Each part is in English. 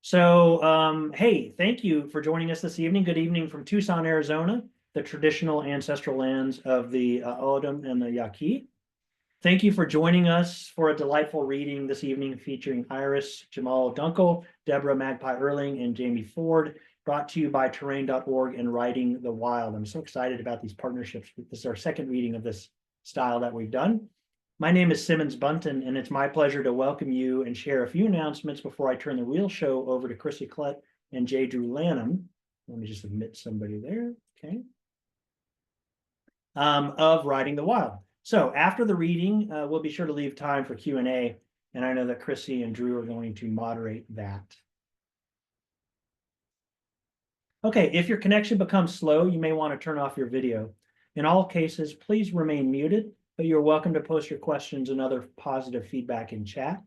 Hey, thank you for joining us this evening. Good evening from Tucson, Arizona, the traditional ancestral lands of the O'odham and the Yaqui. Thank you for joining us for a delightful reading this evening featuring Iris Jamahl Dunkle, Debra Magpie Earling, and Jamie Ford, brought to you by terrain.org and Writing the Wild. I'm so excited about these partnerships. This is our second reading of this style that we've done. My name is Simmons Bunton, and it's my pleasure to welcome you and share a few announcements before I turn the real show over to Krissy Kludt and J. Drew Lanham. Let me just admit somebody there, okay, of Writing the Wild. So after the reading, we'll be sure to leave time for Q&A, and I know that Krissy and Drew are going to moderate that. Okay, if your connection becomes slow, you may want to turn off your video. In all cases, please remain muted, but you're welcome to post your questions and other positive feedback in chat.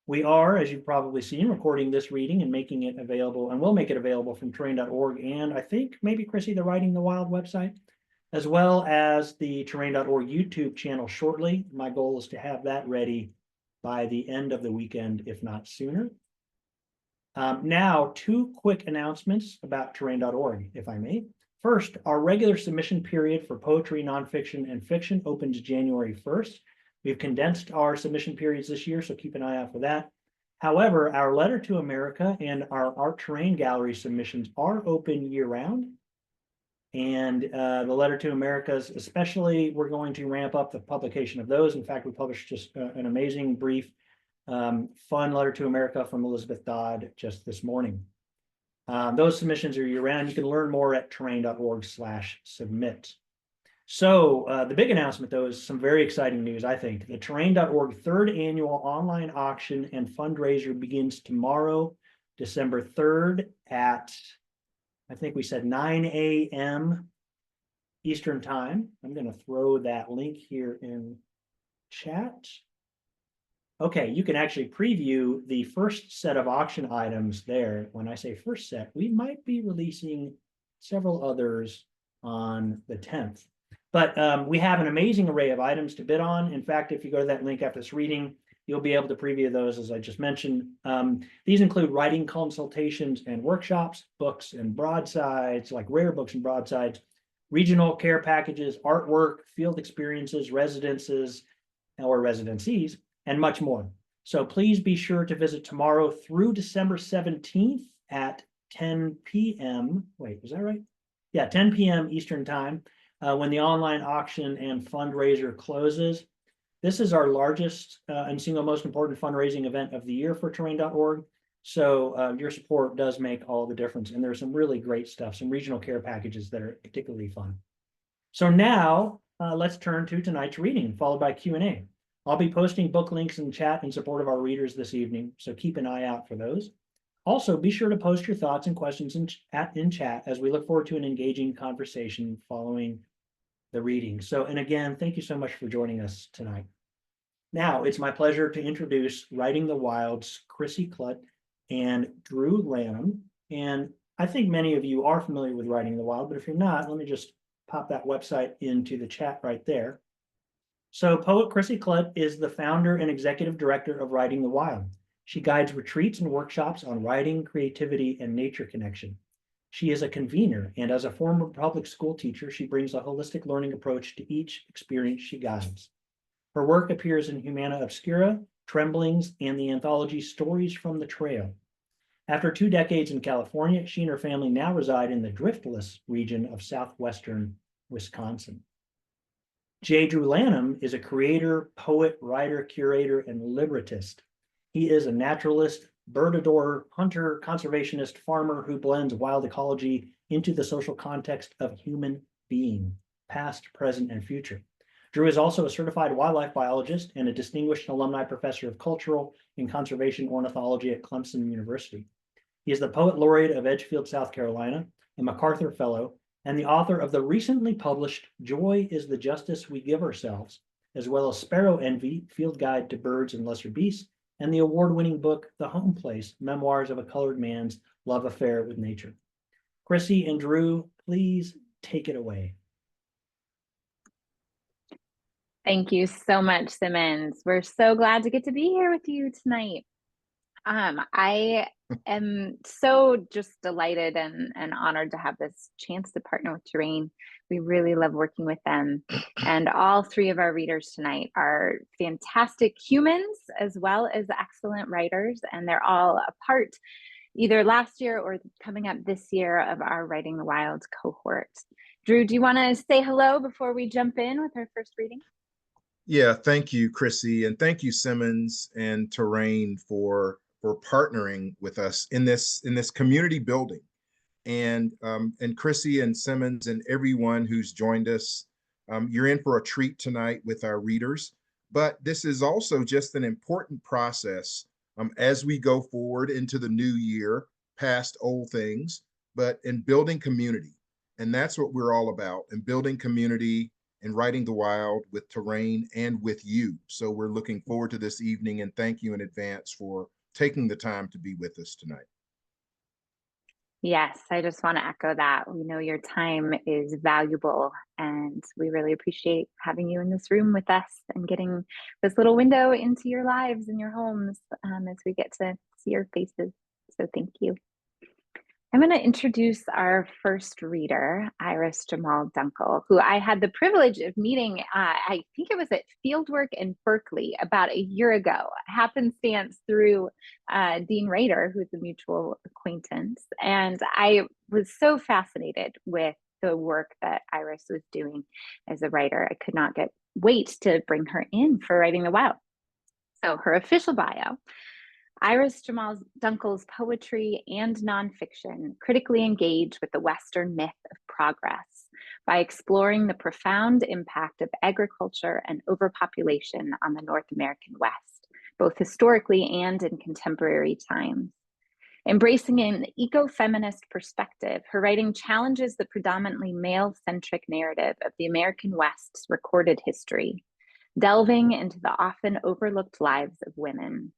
We are, as you've probably seen, recording this reading and making it available, and we'll make it available from terrain.org and I think maybe Krissy, the Writing the Wild website, as well as the terrain.org YouTube channel shortly. My goal is to have that ready by the end of the weekend, if not sooner. Now, two quick announcements about terrain.org, if I may. First, our regular submission period for poetry, nonfiction, and fiction opens January 1st. We've condensed our submission periods this year, so keep an eye out for that. However, our Letter to America and our Art Terrain Gallery submissions are open year-round. And the Letter to Americas, especially, we're going to ramp up the publication of those. In fact, we published just an amazing brief, fun Letter to America from Elizabeth Dodd just this morning. Those submissions are year-round. You can learn more at terrain.org/submit. So the big announcement, though, is some very exciting news, I think. The terrain.org third annual online auction and fundraiser begins tomorrow, December 3rd at, I think we said 9 a.m. Eastern time. I'm going to throw that link here in chat. Okay, you can actually preview the first set of auction items there. When I say first set, we might be releasing several others on the 10th. But we have an amazing array of items to bid on. In fact, if you go to that link after this reading, you'll be able to preview those, as I just mentioned. These include writing consultations and workshops, books and broadsides, like rare books and broadsides, regional care packages, artwork, field experiences, residences, or residencies, and much more. So please be sure to visit tomorrow through December 17th at 10 p.m. Wait, is that right? Yeah, 10 p.m. Eastern time, when the online auction and fundraiser closes. This is our largest and single most important fundraising event of the year for terrain.org. So your support does make all the difference. And there's some really great stuff, some regional care packages that are particularly fun. So now let's turn to tonight's reading, followed by Q&A. I'll be posting book links in chat in support of our readers this evening, so keep an eye out for those. Also, be sure to post your thoughts and questions in chat as we look forward to an engaging conversation following the reading. So, and again, thank you so much for joining us tonight. Now, it's my pleasure to introduce Writing the Wild's Krissy Kludt and Drew Lanham. And I think many of you are familiar with Writing the Wild, but if you're not, let me just pop that website into the chat right there. So poet Krissy Kludt is the founder and executive director of Writing the Wild. She guides retreats and workshops on writing, creativity, and nature connection. She is a convener, and as a former public school teacher, she brings a holistic learning approach to each experience she guides. Her work appears in Humana Obscura, Tremblings, and the anthology Stories from the Trail. After 2 decades in California, she and her family now reside in the driftless region of southwestern Wisconsin. J. Drew Lanham is a creator, poet, writer, curator, and librettist. He is a naturalist, bird adorer, hunter, conservationist, farmer who blends wild ecology into the social context of human being, past, present, and future. Drew is also a certified wildlife biologist and a distinguished alumni professor of cultural and conservation ornithology at Clemson University. He is the poet laureate of Edgefield, South Carolina, a MacArthur Fellow, and the author of the recently published Joy is the Justice We Give Ourselves, as well as Sparrow Envy, Field Guide to Birds and Lesser Beasts, and the award-winning book, The Home Place, Memoirs of a Colored Man's Love Affair with Nature. Krissy and Drew, please take it away. Thank you so much, Simmons. We're so glad to get to be here with you tonight. I am so just delighted and honored to have this chance to partner with Terrain. We really love working with them. And all three of our readers tonight are fantastic humans as well as excellent writers. And they're all a part, either last year or coming up this year, of our Writing the Wild cohort. Drew, do you want to say hello before we jump in with our first reading? Yeah, thank you, Krissy, and thank you, Simmons and Terrain, for partnering with us in this community building. And Krissy and Simmons and everyone who's joined us, you're in for a treat tonight with our readers. But this is also just an important process as we go forward into the new year, past old things, but in building community. And that's what we're all about, in building community and writing the wild with Terrain and with you. So we're looking forward to this evening, and thank you in advance for taking the time to be with us tonight. Yes, I just want to echo that. We know your time is valuable, and we really appreciate having you in this room with us and getting this little window into your lives and your homes as we get to see your faces. So thank you. I'm going to introduce our first reader, Iris Jamahl Dunkle, who I had the privilege of meeting, I think it was at Fieldwork in Berkeley about a year ago, happenstance through Dean Rader, who's a mutual acquaintance. And I was so fascinated with the work that Iris was doing as a writer. I could not wait to bring her in for Writing the Wild. So her official bio: Iris Jamahl Dunkle's poetry and nonfiction critically engage with the Western myth of progress by exploring the profound impact of agriculture and overpopulation on the North American West, both historically and in contemporary times. Embracing an ecofeminist perspective, her writing challenges the predominantly male-centric narrative of the American West's recorded history, delving into the often overlooked lives of women.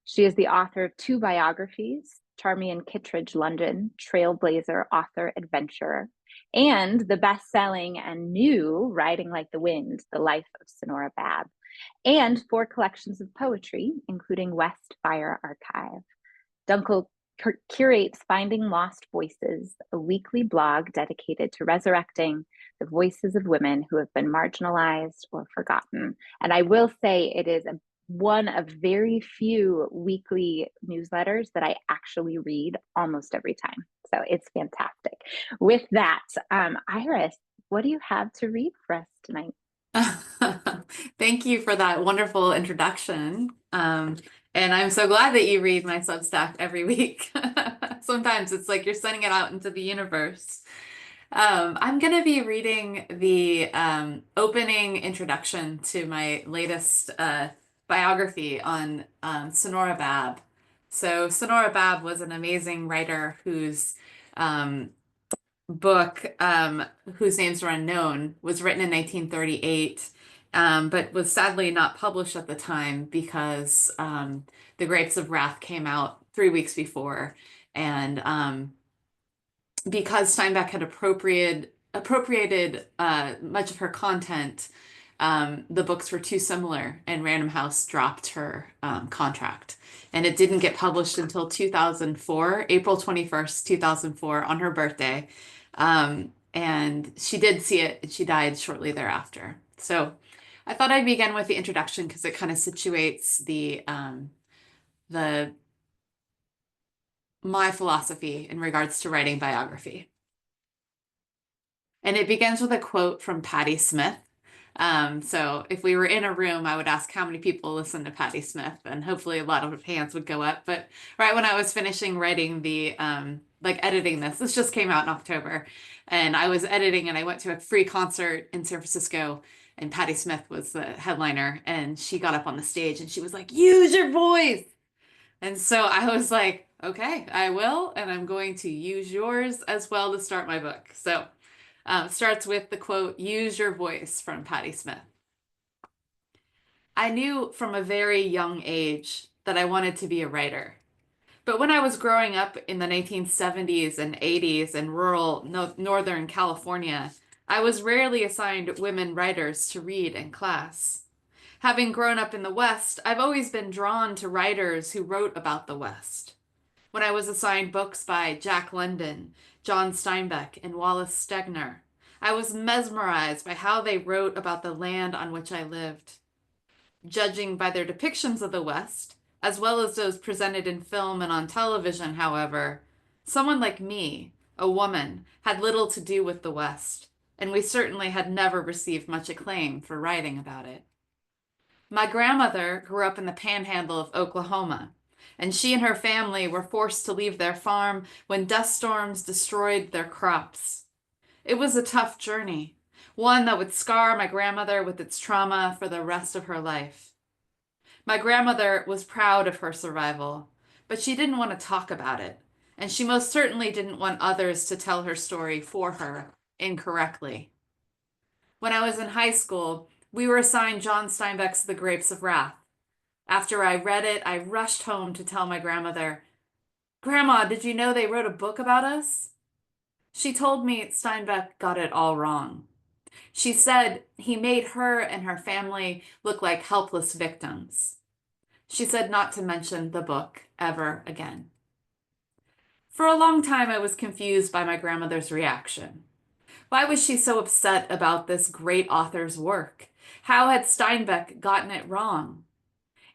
She is the author of 2 biographies, Charmian Kittredge London, Trailblazer, author, adventurer, and the best-selling and new Riding Like the Wind, The Life of Sanora Babb, and 4 collections of poetry, including West Fire Archive. Dunkle curates Finding Lost Voices, a weekly blog dedicated to resurrecting the voices of women who have been marginalized or forgotten. And I will say it is one of very few weekly newsletters that I actually read almost every time. So it's fantastic. With that, Iris, what do you have to read for us tonight? Thank you for that wonderful introduction. And I'm so glad that you read my Substack every week. Sometimes it's like you're sending it out into the universe. I'm going to be reading the opening introduction to my latest biography on Sanora Babb. So Sanora Babb was an amazing writer whose book, whose names are unknown, was written in 1938, but was sadly not published at the time because The Grapes of Wrath came out 3 weeks before. And because Steinbeck had appropriated much of her content, the books were too similar, and Random House dropped her contract. And it didn't get published until 2004, April 21st, 2004, on her birthday. And she did see it, and she died shortly thereafter. So I thought I'd begin with the introduction because it kind of situates my philosophy in regards to writing biography. And it begins with a quote from Patti Smith. So if we were in a room, I would ask how many people listen to Patti Smith, and hopefully a lot of hands would go up. But right when I was finishing writing editing this just came out in October, and I was editing, and I went to a free concert in San Francisco, and Patti Smith was the headliner, and she got up on the stage and she was like, "Use your voice." And so I was like, okay, I will, and I'm going to use yours as well to start my book. So starts with the quote, "Use your voice," from Patti Smith. I knew from a very young age that I wanted to be a writer. But when I was growing up in the 1970s and 80s in rural Northern California, I was rarely assigned women writers to read in class. Having grown up in the West, I've always been drawn to writers who wrote about the West. When I was assigned books by Jack London, John Steinbeck, and Wallace Stegner, I was mesmerized by how they wrote about the land on which I lived. Judging by their depictions of the West, as well as those presented in film and on television, however, someone like me, a woman, had little to do with the West, and we certainly had never received much acclaim for writing about it. My grandmother grew up in the panhandle of Oklahoma, and she and her family were forced to leave their farm when dust storms destroyed their crops. It was a tough journey, one that would scar my grandmother with its trauma for the rest of her life. My grandmother was proud of her survival, but she didn't want to talk about it, and she most certainly didn't want others to tell her story for her incorrectly. When I was in high school, we were assigned John Steinbeck's The Grapes of Wrath. After I read it, I rushed home to tell my grandmother, "Grandma, did you know they wrote a book about us?" She told me Steinbeck got it all wrong. She said he made her and her family look like helpless victims. She said not to mention the book ever again. For a long time, I was confused by my grandmother's reaction. Why was she so upset about this great author's work? How had Steinbeck gotten it wrong?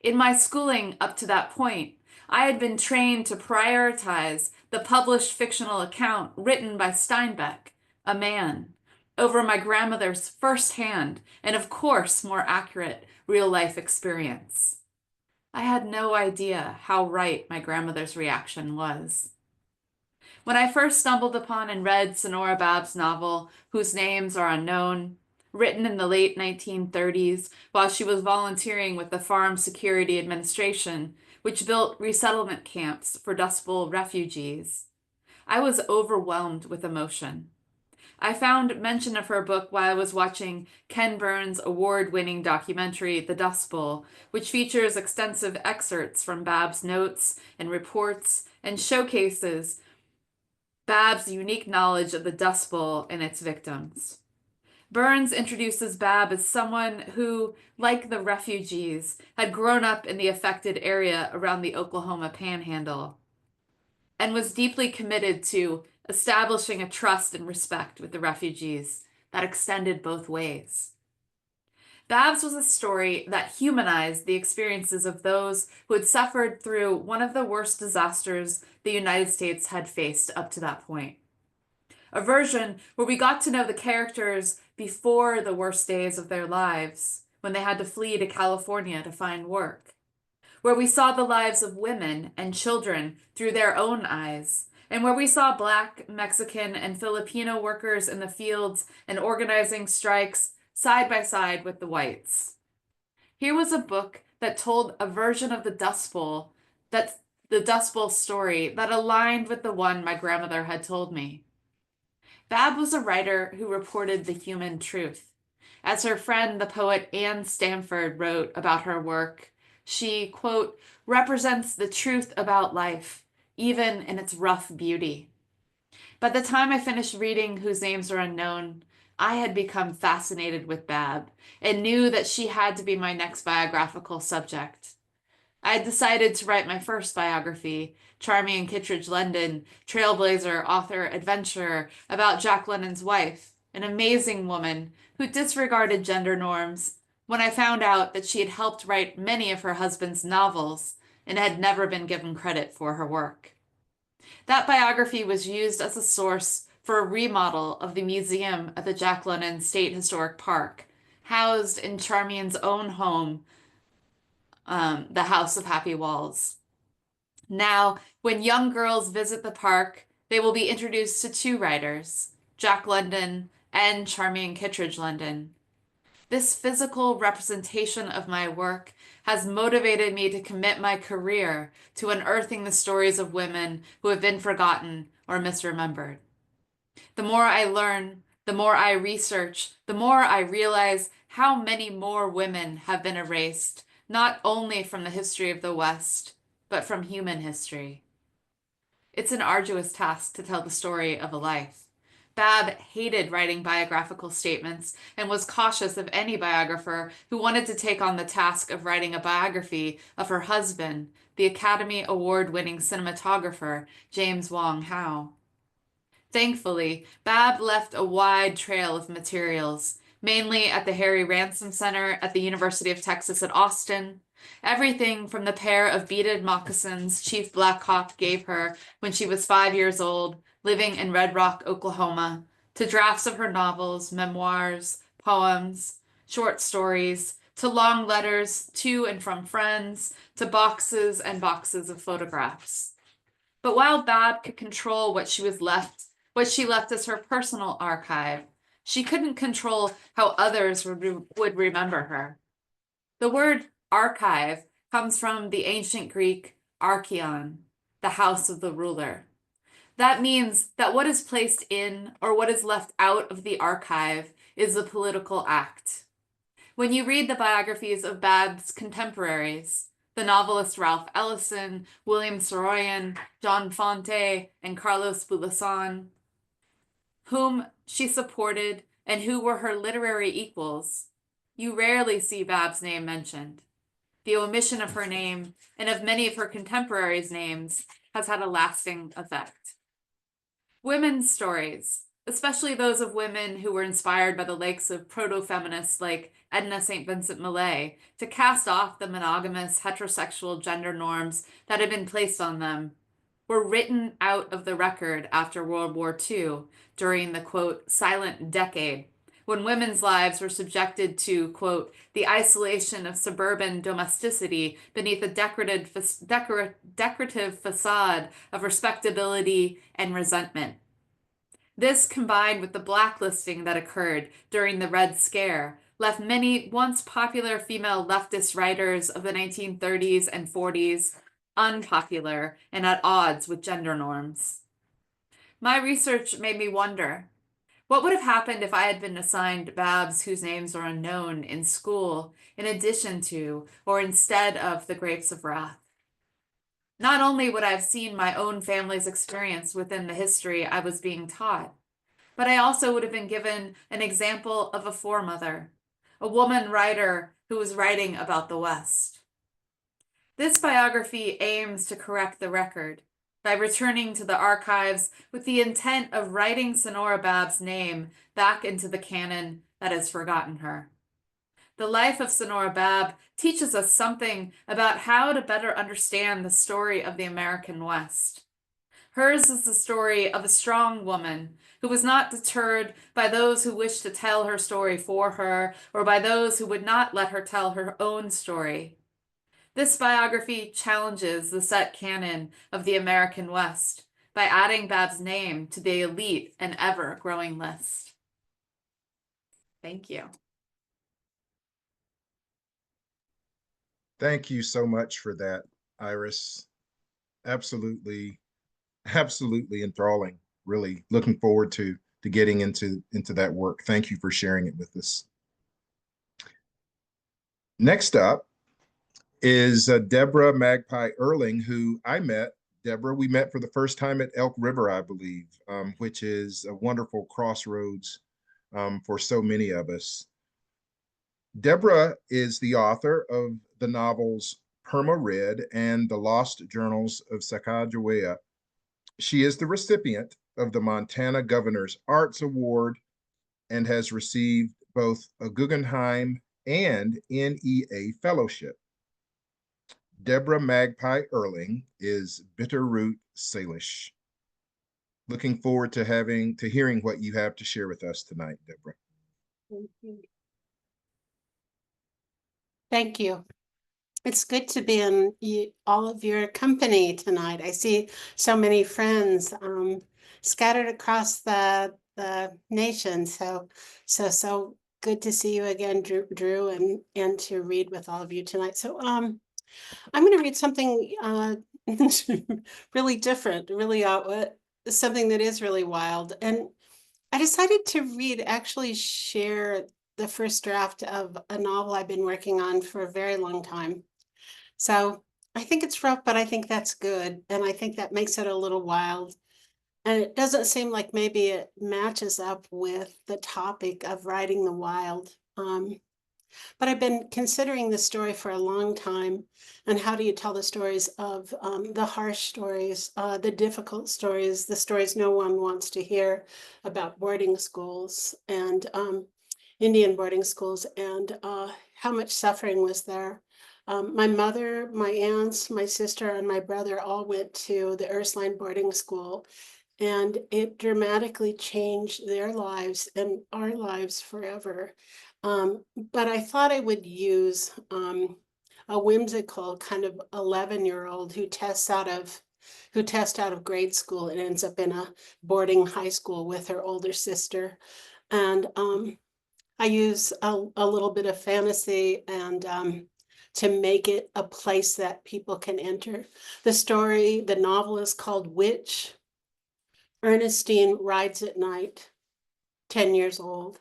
In my schooling up to that point, I had been trained to prioritize the published fictional account written by Steinbeck, a man, over my grandmother's firsthand and, of course, more accurate real-life experience. I had no idea how right my grandmother's reaction was. When I first stumbled upon and read Sanora Babb's novel, Whose Names Are Unknown, written in the late 1930s while she was volunteering with the Farm Security Administration, which built resettlement camps for Dust Bowl refugees, I was overwhelmed with emotion. I found mention of her book while I was watching Ken Burns' award-winning documentary, The Dust Bowl, which features extensive excerpts from Babb's notes and reports and showcases Babb's unique knowledge of the Dust Bowl and its victims. Burns introduces Babb as someone who, like the refugees, had grown up in the affected area around the Oklahoma Panhandle and was deeply committed to establishing a trust and respect with the refugees that extended both ways. Babb's was a story that humanized the experiences of those who had suffered through one of the worst disasters the United States had faced up to that point. A version where we got to know the characters before the worst days of their lives, when they had to flee to California to find work. Where we saw the lives of women and children through their own eyes, and where we saw Black, Mexican, and Filipino workers in the fields and organizing strikes side by side with the whites. Here was a book that told a version of the Dust Bowl, the Dust Bowl story that aligned with the one my grandmother had told me. Babb was a writer who reported the human truth. As her friend, the poet Anne Stamford, wrote about her work, she, quote, represents the truth about life, even in its rough beauty. By the time I finished reading Whose Names Are Unknown, I had become fascinated with Babb and knew that she had to be my next biographical subject. I had decided to write my first biography, Charmian Kittredge London, Trailblazer, author, adventurer, about Jack London's wife, an amazing woman who disregarded gender norms, when I found out that she had helped write many of her husband's novels and had never been given credit for her work. That biography was used as a source for a remodel of the museum at the Jack London State Historic Park, housed in Charmian's own home, the House of Happy Walls. Now, when young girls visit the park, they will be introduced to two writers, Jack London and Charmian Kittredge London. This physical representation of my work has motivated me to commit my career to unearthing the stories of women who have been forgotten or misremembered. The more I learn, the more I research, the more I realize how many more women have been erased, not only from the history of the West, but from human history. It's an arduous task to tell the story of a life. Babb hated writing biographical statements and was cautious of any biographer who wanted to take on the task of writing a biography of her husband, the Academy Award-winning cinematographer James Wong Howe. Thankfully, Babb left a wide trail of materials, mainly at the Harry Ransom Center at the University of Texas at Austin. Everything from the pair of beaded moccasins Chief Black Hawk gave her when she was 5 years old, living in Red Rock, Oklahoma, to drafts of her novels, memoirs, poems, short stories, to long letters to and from friends, to boxes and boxes of photographs. But while Babb could control what she left as her personal archive, she couldn't control how others would remember her. The word archive comes from the ancient Greek archeon, the house of the ruler. That means that what is placed in or what is left out of the archive is a political act. When you read the biographies of Babb's contemporaries, the novelists Ralph Ellison, William Saroyan, John Fonte, and Carlos Bulosan, whom she supported and who were her literary equals, you rarely see Babb's name mentioned. The omission of her name and of many of her contemporaries' names has had a lasting effect. Women's stories, especially those of women who were inspired by the likes of proto-feminists like Edna St. Vincent Millay to cast off the monogamous heterosexual gender norms that had been placed on them, were written out of the record after World War II during the, quote, silent decade, when women's lives were subjected to, quote, the isolation of suburban domesticity beneath a decorative facade of respectability and resentment. This, combined with the blacklisting that occurred during the Red Scare, left many once popular female leftist writers of the 1930s and 40s unpopular and at odds with gender norms. My research made me wonder, what would have happened if I had been assigned Babbs whose names are unknown in school in addition to or instead of the Grapes of Wrath? Not only would I have seen my own family's experience within the history I was being taught, but I also would have been given an example of a foremother, a woman writer who was writing about the West. This biography aims to correct the record by returning to the archives with the intent of writing Sanora Babb's name back into the canon that has forgotten her. The Life of Sanora Babb teaches us something about how to better understand the story of the American West. Hers is the story of a strong woman who was not deterred by those who wished to tell her story for her or by those who would not let her tell her own story. This biography challenges the set canon of the American West by adding Babb's name to the elite and ever-growing list. Thank you. Thank you so much for that, Iris. Absolutely enthralling. Really looking forward to getting into that work. Thank you for sharing it with us. Next up is Debra Magpie Earling, who I met. Debra, we met for the first time at Elk River, I believe, which is a wonderful crossroads for so many of us. Debra is the author of the novels Perma Red and The Lost Journals of Sacagawea. She is the recipient of the Montana Governor's Arts Award and has received both a Guggenheim and NEA Fellowship. Debra Magpie Earling is Bitterroot Salish. Looking forward to hearing what you have to share with us tonight, Debra. Thank you. Thank you. It's good to be in all of your company tonight. I see so many friends scattered across the nation. So good to see you again, Drew, and to read with all of you tonight. So I'm going to read something really different, really something that is really wild. And I decided to actually share the first draft of a novel I've been working on for a very long time. So I think it's rough, but I think that's good. And I think that makes it a little wild. And it doesn't seem like maybe it matches up with the topic of writing the wild. But I've been considering this story for a long time. And how do you tell the stories of the harsh stories, the difficult stories, the stories no one wants to hear about boarding schools and Indian boarding schools, and how much suffering was there. My mother, my aunts, my sister, and my brother all went to the Ursuline boarding school, and it dramatically changed their lives and our lives forever. But I thought I would use a whimsical kind of 11-year-old who tests out of grade school and ends up in a boarding high school with her older sister. And I use a little bit of fantasy and to make it a place that people can enter. The novel is called Witch. Ernestine rides at night, 10 years old,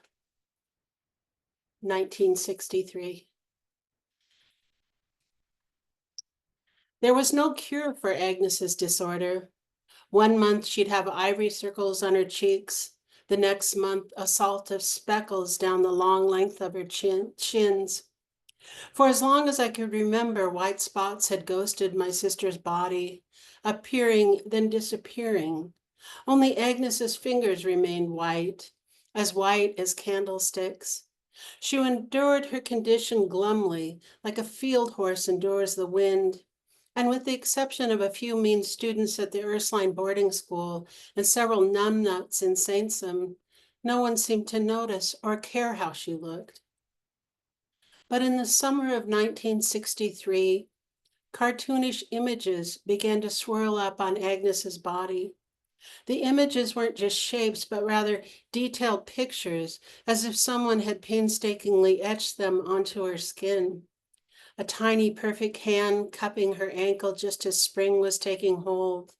1963. There was no cure for Agnes's disorder. 1 month she'd have ivory circles on her cheeks. The next month, a salt of speckles down the long length of her shins. For as long as I could remember, white spots had ghosted my sister's body, appearing, then disappearing. Only Agnes's fingers remained white as candlesticks. She endured her condition glumly, like a field horse endures the wind. And with the exception of a few mean students at the Ursuline boarding school and several numbnuts in Saintsome, no one seemed to notice or care how she looked. But in the summer of 1963, cartoonish images began to swirl up on Agnes's body. The images weren't just shapes, but rather detailed pictures, as if someone had painstakingly etched them onto her skin. A tiny, perfect hand cupping her ankle just as spring was taking hold.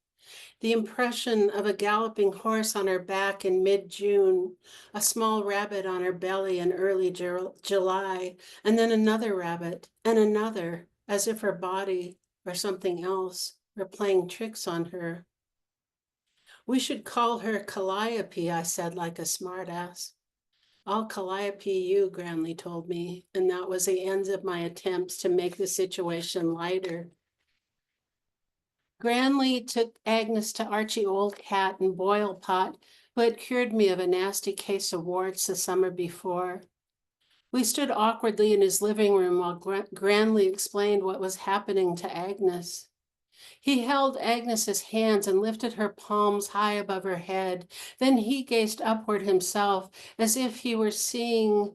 The impression of a galloping horse on her back in mid-June, a small rabbit on her belly in early July, and then another rabbit, and another, as if her body, or something else, were playing tricks on her. We should call her Calliope, I said like a smartass. I'll Calliope you, Granley told me, and that was the end of my attempts to make the situation lighter. Granley took Agnes to Archie Oldcat and Boilepot, who had cured me of a nasty case of warts the summer before. We stood awkwardly in his living room while Granley explained what was happening to Agnes. He held Agnes's hands and lifted her palms high above her head. Then he gazed upward himself, as if he were seeing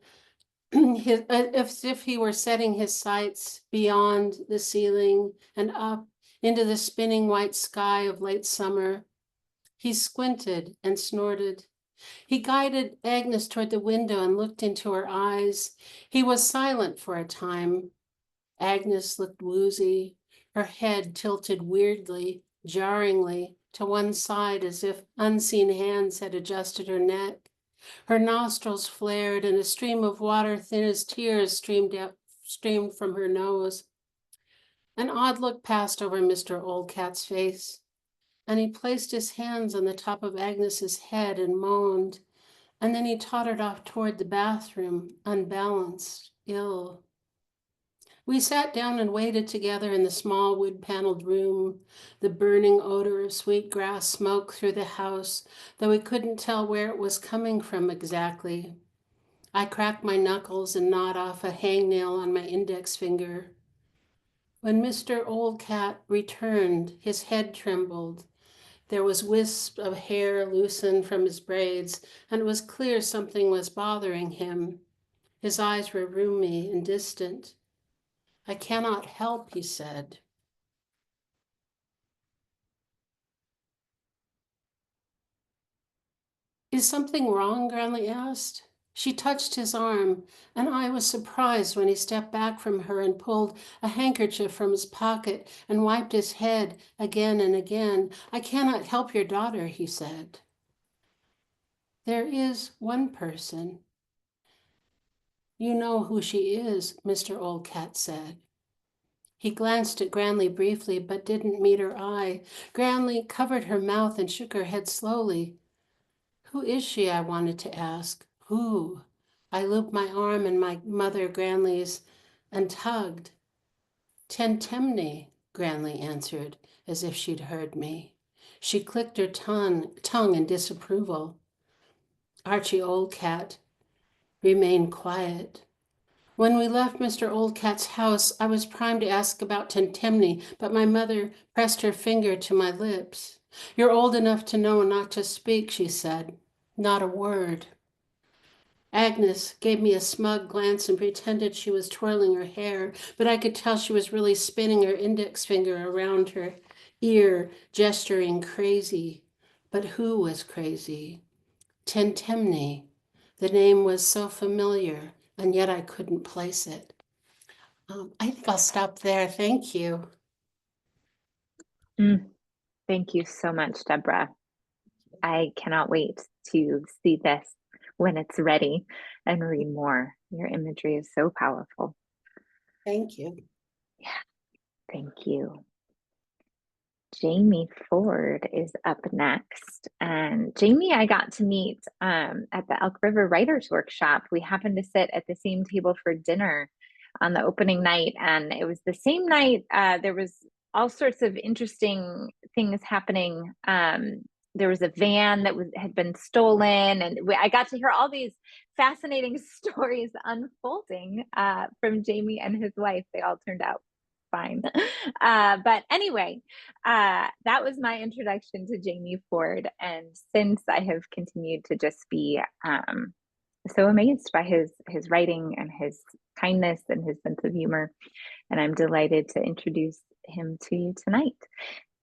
as if he were setting his sights beyond the ceiling and up into the spinning white sky of late summer. He squinted and snorted. He guided Agnes toward the window and looked into her eyes. He was silent for a time. Agnes looked woozy, her head tilted weirdly, jarringly, to one side as if unseen hands had adjusted her neck. Her nostrils flared and a stream of water thin as tears streamed from her nose. An odd look passed over Mr. Oldcat's face, and he placed his hands on the top of Agnes's head and moaned, and then he tottered off toward the bathroom, unbalanced, ill. We sat down and waited together in the small wood-paneled room, the burning odor of sweet grass smoke through the house, though we couldn't tell where it was coming from exactly. I cracked my knuckles and gnawed off a hangnail on my index finger. When Mr. Oldcat returned, his head trembled. There was wisps of hair loosened from his braids, and it was clear something was bothering him. His eyes were roomy and distant. I cannot help, he said. Is something wrong? Granley asked. She touched his arm, and I was surprised when he stepped back from her and pulled a handkerchief from his pocket and wiped his head again and again. I cannot help your daughter, he said. There is one person. You know who she is, Mr. Oldcat said. He glanced at Granley briefly, but didn't meet her eye. Granley covered her mouth and shook her head slowly. Who is she? I wanted to ask. Who? I looped my arm in my mother Granley's and tugged. Tentemne, Granley answered, as if she'd heard me. She clicked her tongue in disapproval. Archie Oldcat remained quiet. When we left Mr. Oldcat's house, I was primed to ask about Tentemne, but my mother pressed her finger to my lips. You're old enough to know not to speak, she said. Not a word. Agnes gave me a smug glance and pretended she was twirling her hair, but I could tell she was really spinning her index finger around her ear, gesturing crazy. But who was crazy? Tentemne. The name was so familiar, and yet I couldn't place it. I think I'll stop there. Thank you. Thank you so much, Debra. I cannot wait to see this when it's ready and read more. Your imagery is so powerful. Thank you. Yeah, thank you. Jamie Ford is up next. And Jamie, I got to meet at the Elk River Writers Workshop. We happened to sit at the same table for dinner on the opening night. And it was the same night, there was all sorts of interesting things happening. There was a van that had been stolen, and I got to hear all these fascinating stories unfolding from Jamie and his wife. They all turned out fine. But anyway, that was my introduction to Jamie Ford. And since I have continued to just be so amazed by his writing and his kindness and his sense of humor. And I'm delighted to introduce him to you tonight.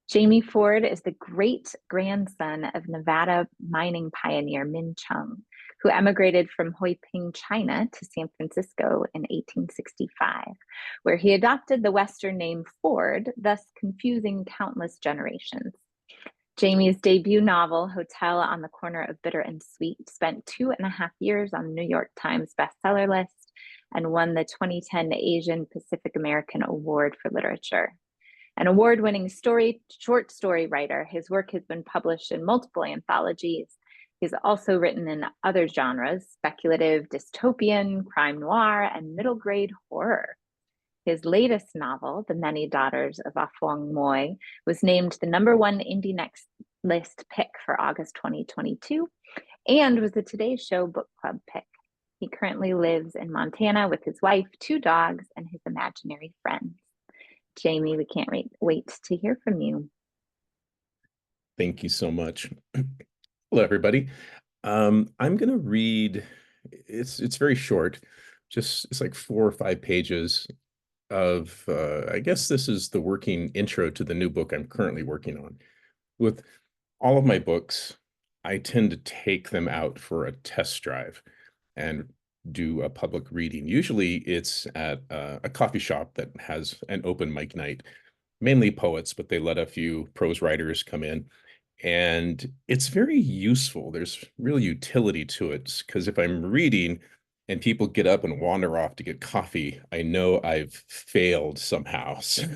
Jamie Ford is the great grandson of Nevada mining pioneer Min Chung, who emigrated from Huiping, China to San Francisco in 1865, where he adopted the Western name Ford, thus confusing countless generations. Jamie's debut novel, Hotel on the Corner of Bitter and Sweet, spent 2.5 years on the New York Times bestseller list and won the 2010 Asian Pacific American Award for Literature. An award-winning short story writer, his work has been published in multiple anthologies. He's also written in other genres: speculative, dystopian, crime noir, and middle-grade horror. His latest novel, The Many Daughters of Afuang Moy, was named the #1 Indie Next List pick for August 2022 and was the Today Show Book Club pick. He currently lives in Montana with his wife, 2 dogs, and his imaginary friends. Jamie, we can't wait to hear from you. Thank you so much. Hello, everybody. I'm going to read, it's very short, it's like 4 or 5 pages of, I guess this is the working intro to the new book I'm currently working on. With all of my books, I tend to take them out for a test drive and do a public reading. Usually it's at a coffee shop that has an open mic night, mainly poets, but they let a few prose writers come in. And it's very useful. There's real utility to it, because if I'm reading and people get up and wander off to get coffee, I know I've failed somehow. So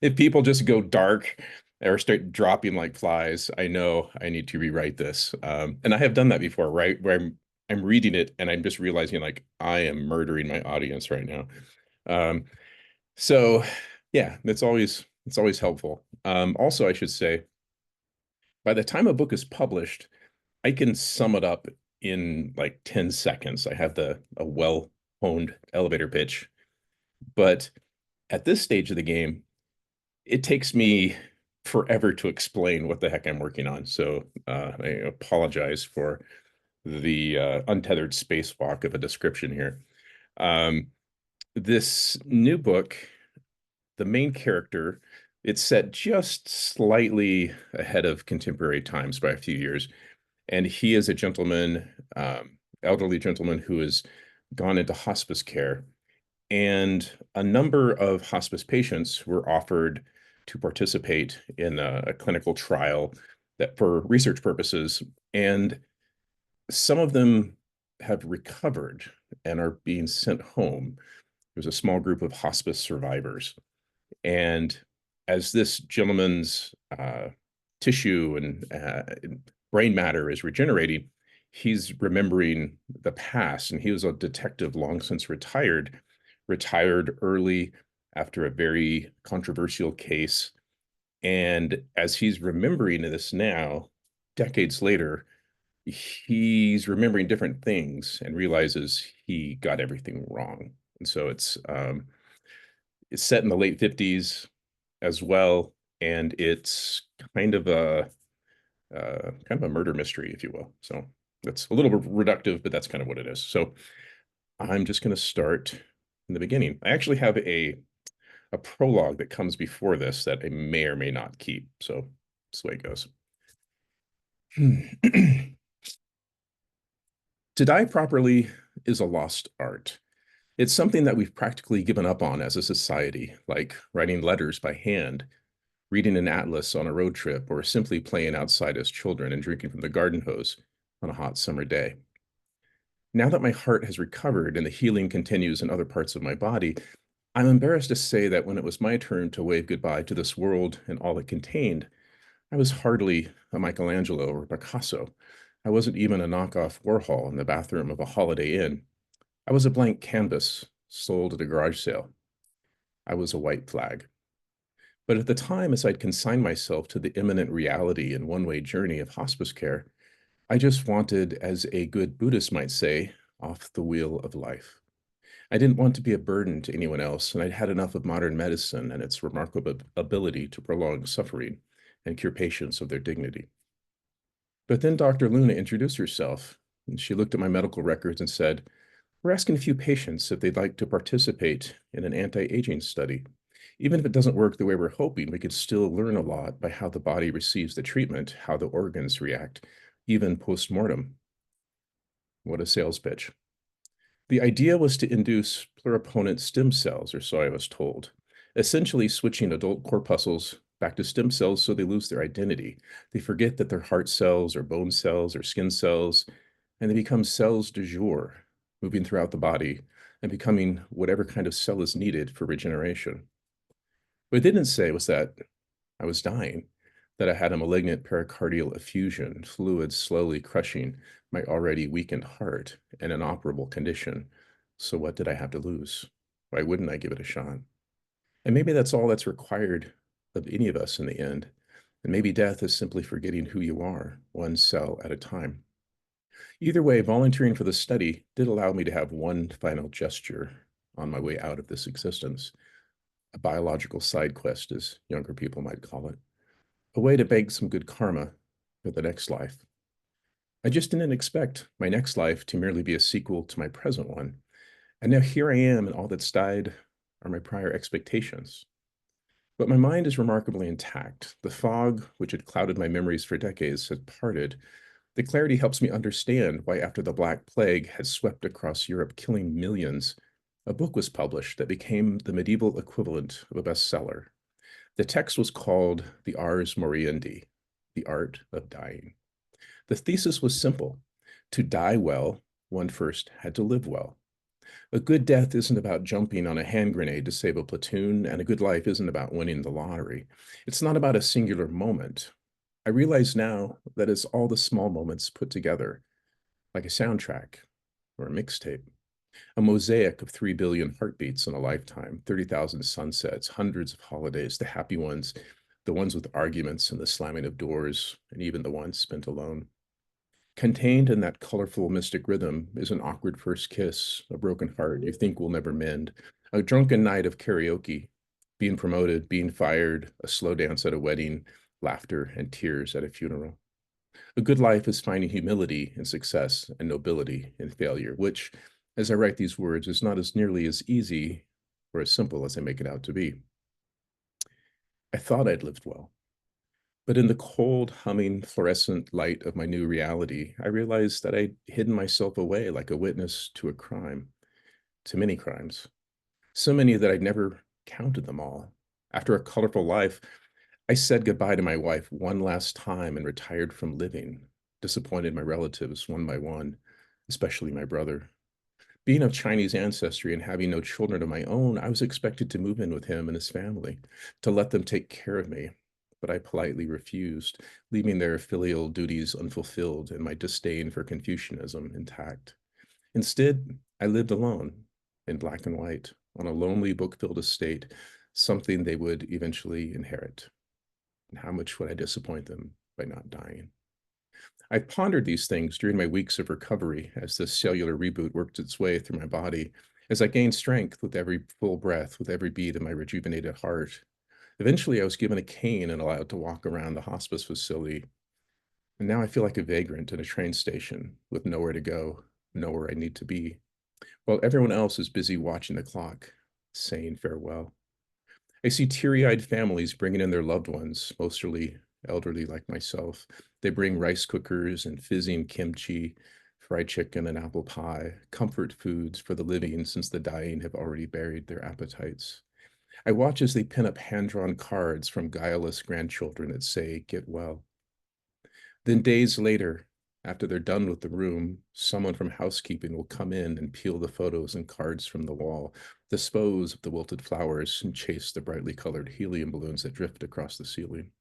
if people just go dark or start dropping like flies, I know I need to rewrite this. And I have done that before, right? Where I'm reading it and I'm just realizing like I am murdering my audience right now. So yeah, it's always helpful. Also, I should say, by the time a book is published, I can sum it up in like 10 seconds. I have a well-honed elevator pitch. But at this stage of the game, it takes me forever to explain what the heck I'm working on. So I apologize for the untethered spacewalk of a description here. This new book, the main character, it's set just slightly ahead of contemporary times by a few years. And he is a gentleman, elderly gentleman, who has gone into hospice care. And a number of hospice patients were offered to participate in a clinical trial that for research purposes. And some of them have recovered and are being sent home. was a small group of hospice survivors. And as this gentleman's tissue and brain matter is regenerating, he's remembering the past. And he was a detective long since retired early after a very controversial case. And as he's remembering this now, decades later, he's remembering different things and realizes he got everything wrong. And so it's set in the late 50s as well, and it's kind of a murder mystery, if you will. So that's a little bit reductive, but that's kind of what it is. So I'm just going to start in the beginning. I actually have a prologue that comes before this that I may or may not keep. So that's the way it goes. To die properly is a lost art. It's something that we've practically given up on as a society, like writing letters by hand, reading an atlas on a road trip, or simply playing outside as children and drinking from the garden hose on a hot summer day. Now that my heart has recovered and the healing continues in other parts of my body, I'm embarrassed to say that when it was my turn to wave goodbye to this world and all it contained, I was hardly a Michelangelo or Picasso. I wasn't even a knockoff Warhol in the bathroom of a Holiday Inn. I was a blank canvas sold at a garage sale. I was a white flag. But at the time, as I'd consigned myself to the imminent reality and one-way journey of hospice care, I just wanted, as a good Buddhist might say, off the wheel of life. I didn't want to be a burden to anyone else, and I'd had enough of modern medicine and its remarkable ability to prolong suffering and cure patients of their dignity. But then Dr. Luna introduced herself, and she looked at my medical records and said, "We're asking a few patients if they'd like to participate in an anti-aging study. Even if it doesn't work the way we're hoping, we could still learn a lot by how the body receives the treatment, how the organs react, even post-mortem." What a sales pitch. The idea was to induce pluripotent stem cells, or so I was told, essentially switching adult corpuscles back to stem cells so they lose their identity. They forget that they're heart cells or bone cells or skin cells, and they become cells du jour, moving throughout the body and becoming whatever kind of cell is needed for regeneration. What it didn't say was that I was dying, that I had a malignant pericardial effusion, fluids slowly crushing my already weakened heart, an inoperable condition. So what did I have to lose? Why wouldn't I give it a shot? And maybe that's all that's required of any of us in the end. And maybe death is simply forgetting who you are, one cell at a time. Either way, volunteering for the study did allow me to have one final gesture on my way out of this existence. A biological side quest, as younger people might call it. A way to bake some good karma for the next life. I just didn't expect my next life to merely be a sequel to my present one. And now here I am, and all that's died are my prior expectations. But my mind is remarkably intact. The fog, which had clouded my memories for decades, has parted. The clarity helps me understand why, after the Black Plague had swept across Europe, killing millions, a book was published that became the medieval equivalent of a bestseller. The text was called The Ars Moriendi, The Art of Dying. The thesis was simple. To die well, one first had to live well. A good death isn't about jumping on a hand grenade to save a platoon, and a good life isn't about winning the lottery. It's not about a singular moment. I realize now that it's all the small moments put together, like a soundtrack or a mixtape. A mosaic of 3 billion heartbeats in a lifetime, 30,000 sunsets, hundreds of holidays, the happy ones, the ones with arguments and the slamming of doors, and even the ones spent alone. Contained in that colorful mystic rhythm is an awkward first kiss, a broken heart you think will never mend, a drunken night of karaoke, being promoted, being fired, a slow dance at a wedding, laughter and tears at a funeral. A good life is finding humility in success and nobility in failure, which, as I write these words, is not as nearly as easy or as simple as I make it out to be. I thought I'd lived well, but in the cold, humming, fluorescent light of my new reality, I realized that I'd hidden myself away like a witness to a crime, to many crimes, so many that I'd never counted them all. After a colorful life, I said goodbye to my wife one last time and retired from living, disappointed my relatives one by one, especially my brother. Being of Chinese ancestry and having no children of my own, I was expected to move in with him and his family, to let them take care of me. But I politely refused, leaving their filial duties unfulfilled and my disdain for Confucianism intact. Instead, I lived alone, in black and white, on a lonely book-filled estate, something they would eventually inherit. And how much would I disappoint them by not dying? I pondered these things during my weeks of recovery as the cellular reboot worked its way through my body, as I gained strength with every full breath, with every beat of my rejuvenated heart. Eventually, I was given a cane and allowed to walk around the hospice facility. And now I feel like a vagrant in a train station with nowhere to go, nowhere I need to be, while everyone else is busy watching the clock, saying farewell. I see teary-eyed families bringing in their loved ones, mostly elderly like myself. They bring rice cookers and fizzing kimchi, fried chicken and apple pie, comfort foods for the living since the dying have already buried their appetites. I watch as they pin up hand-drawn cards from guileless grandchildren that say, "Get well." Then days later, after they're done with the room, someone from housekeeping will come in and peel the photos and cards from the wall, dispose of the wilted flowers, and chase the brightly colored helium balloons that drift across the ceiling.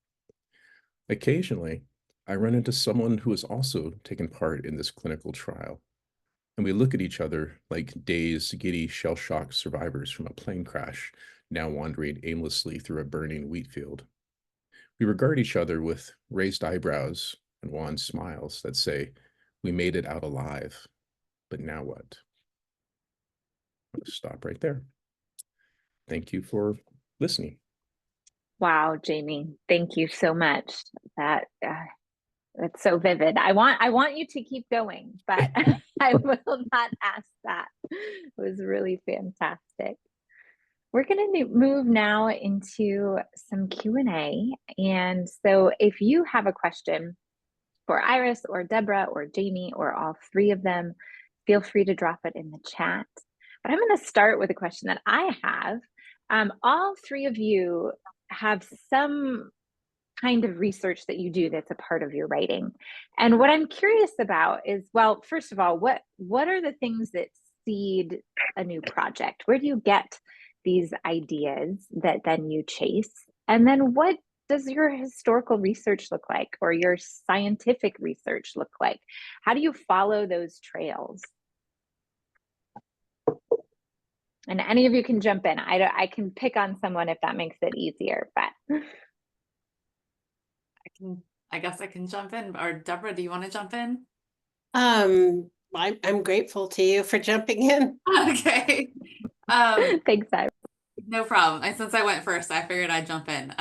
Occasionally, I run into someone who has also taken part in this clinical trial, and we look at each other like dazed, giddy, shell-shocked survivors from a plane crash, now wandering aimlessly through a burning wheat field. We regard each other with raised eyebrows and wan smiles that say, "We made it out alive, but now what?" I'm gonna stop right there. Thank you for listening. Wow, Jamie, thank you so much. That's so vivid. I want you to keep going, but I will not ask that. It was really fantastic. We're going to move now into some Q&A. And so if you have a question for Iris or Debra or Jamie or all three of them, feel free to drop it in the chat. But I'm going to start with a question that I have. All three of you have some kind of research that you do that's a part of your writing. And what I'm curious about is, well, first of all, what are the things that seed a new project? Where do you get these ideas that then you chase? And then what does your historical research look like, or your scientific research look like? How do you follow those trails? And any of you can jump in. I can pick on someone if that makes it easier, but I guess I can jump in. Or Debra, do you want to jump in? I'm grateful to you for jumping in. Okay. thanks, Iris. No problem. Since I went first, I figured I'd jump in.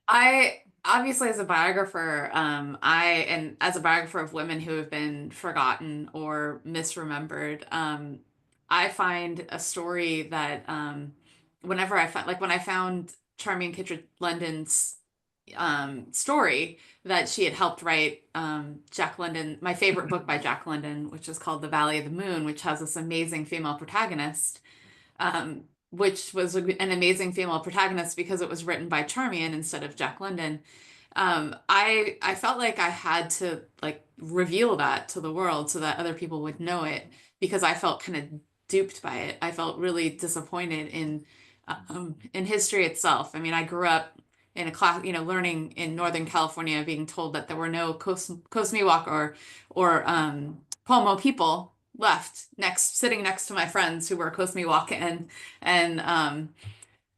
I obviously, as a biographer, and as a biographer of women who have been forgotten or misremembered, I find a story that whenever I find, like when I found Charmian Kittredge London's story that she had helped write, Jack London, my favorite book by Jack London, which is called The Valley of the Moon, which has this amazing female protagonist, which was an amazing female protagonist because it was written by Charmian instead of Jack London. I felt like I had to like reveal that to the world so that other people would know it, because I felt kind of duped by it. I felt really disappointed in history itself. I mean, I grew up in a class, learning in Northern California, being told that there were no Coast Miwok or Pomo people left sitting next to my friends who were Coast Miwok and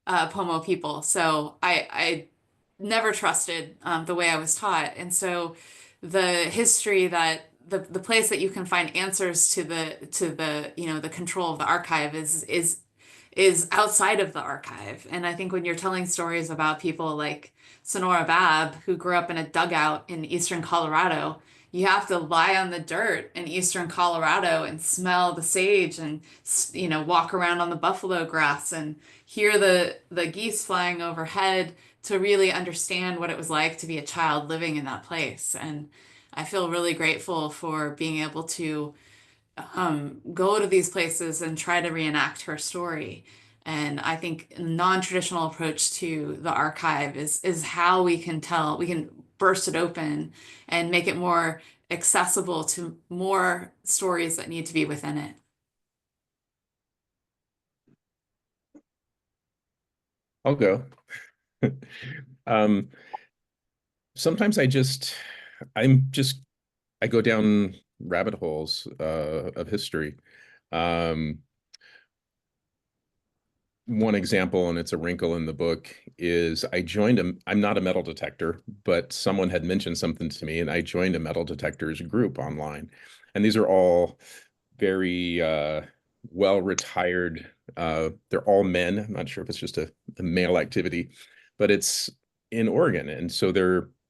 Pomo people. So I never trusted the way I was taught, and so the history that the place that you can find answers to the control of the archive is outside of the archive. And I think when you're telling stories about people like Sanora Babb, who grew up in a dugout in eastern Colorado, you have to lie on the dirt in eastern Colorado and smell the sage and walk around on the buffalo grass and hear the geese flying overhead to really understand what it was like to be a child living in that place. And I feel really grateful for being able to go to these places and try to reenact her story. And I think a non-traditional approach to the archive is how we can burst it open and make it more accessible to more stories that need to be within it. I'll go. Um, sometimes I go down rabbit holes of history. Um, one example, and it's a wrinkle in the book, is I'm not a metal detector, but someone had mentioned something to me, and I joined a metal detectors group online. And these are all very well retired. They're all men. I'm not sure if it's just a male activity, but it's in Oregon, and so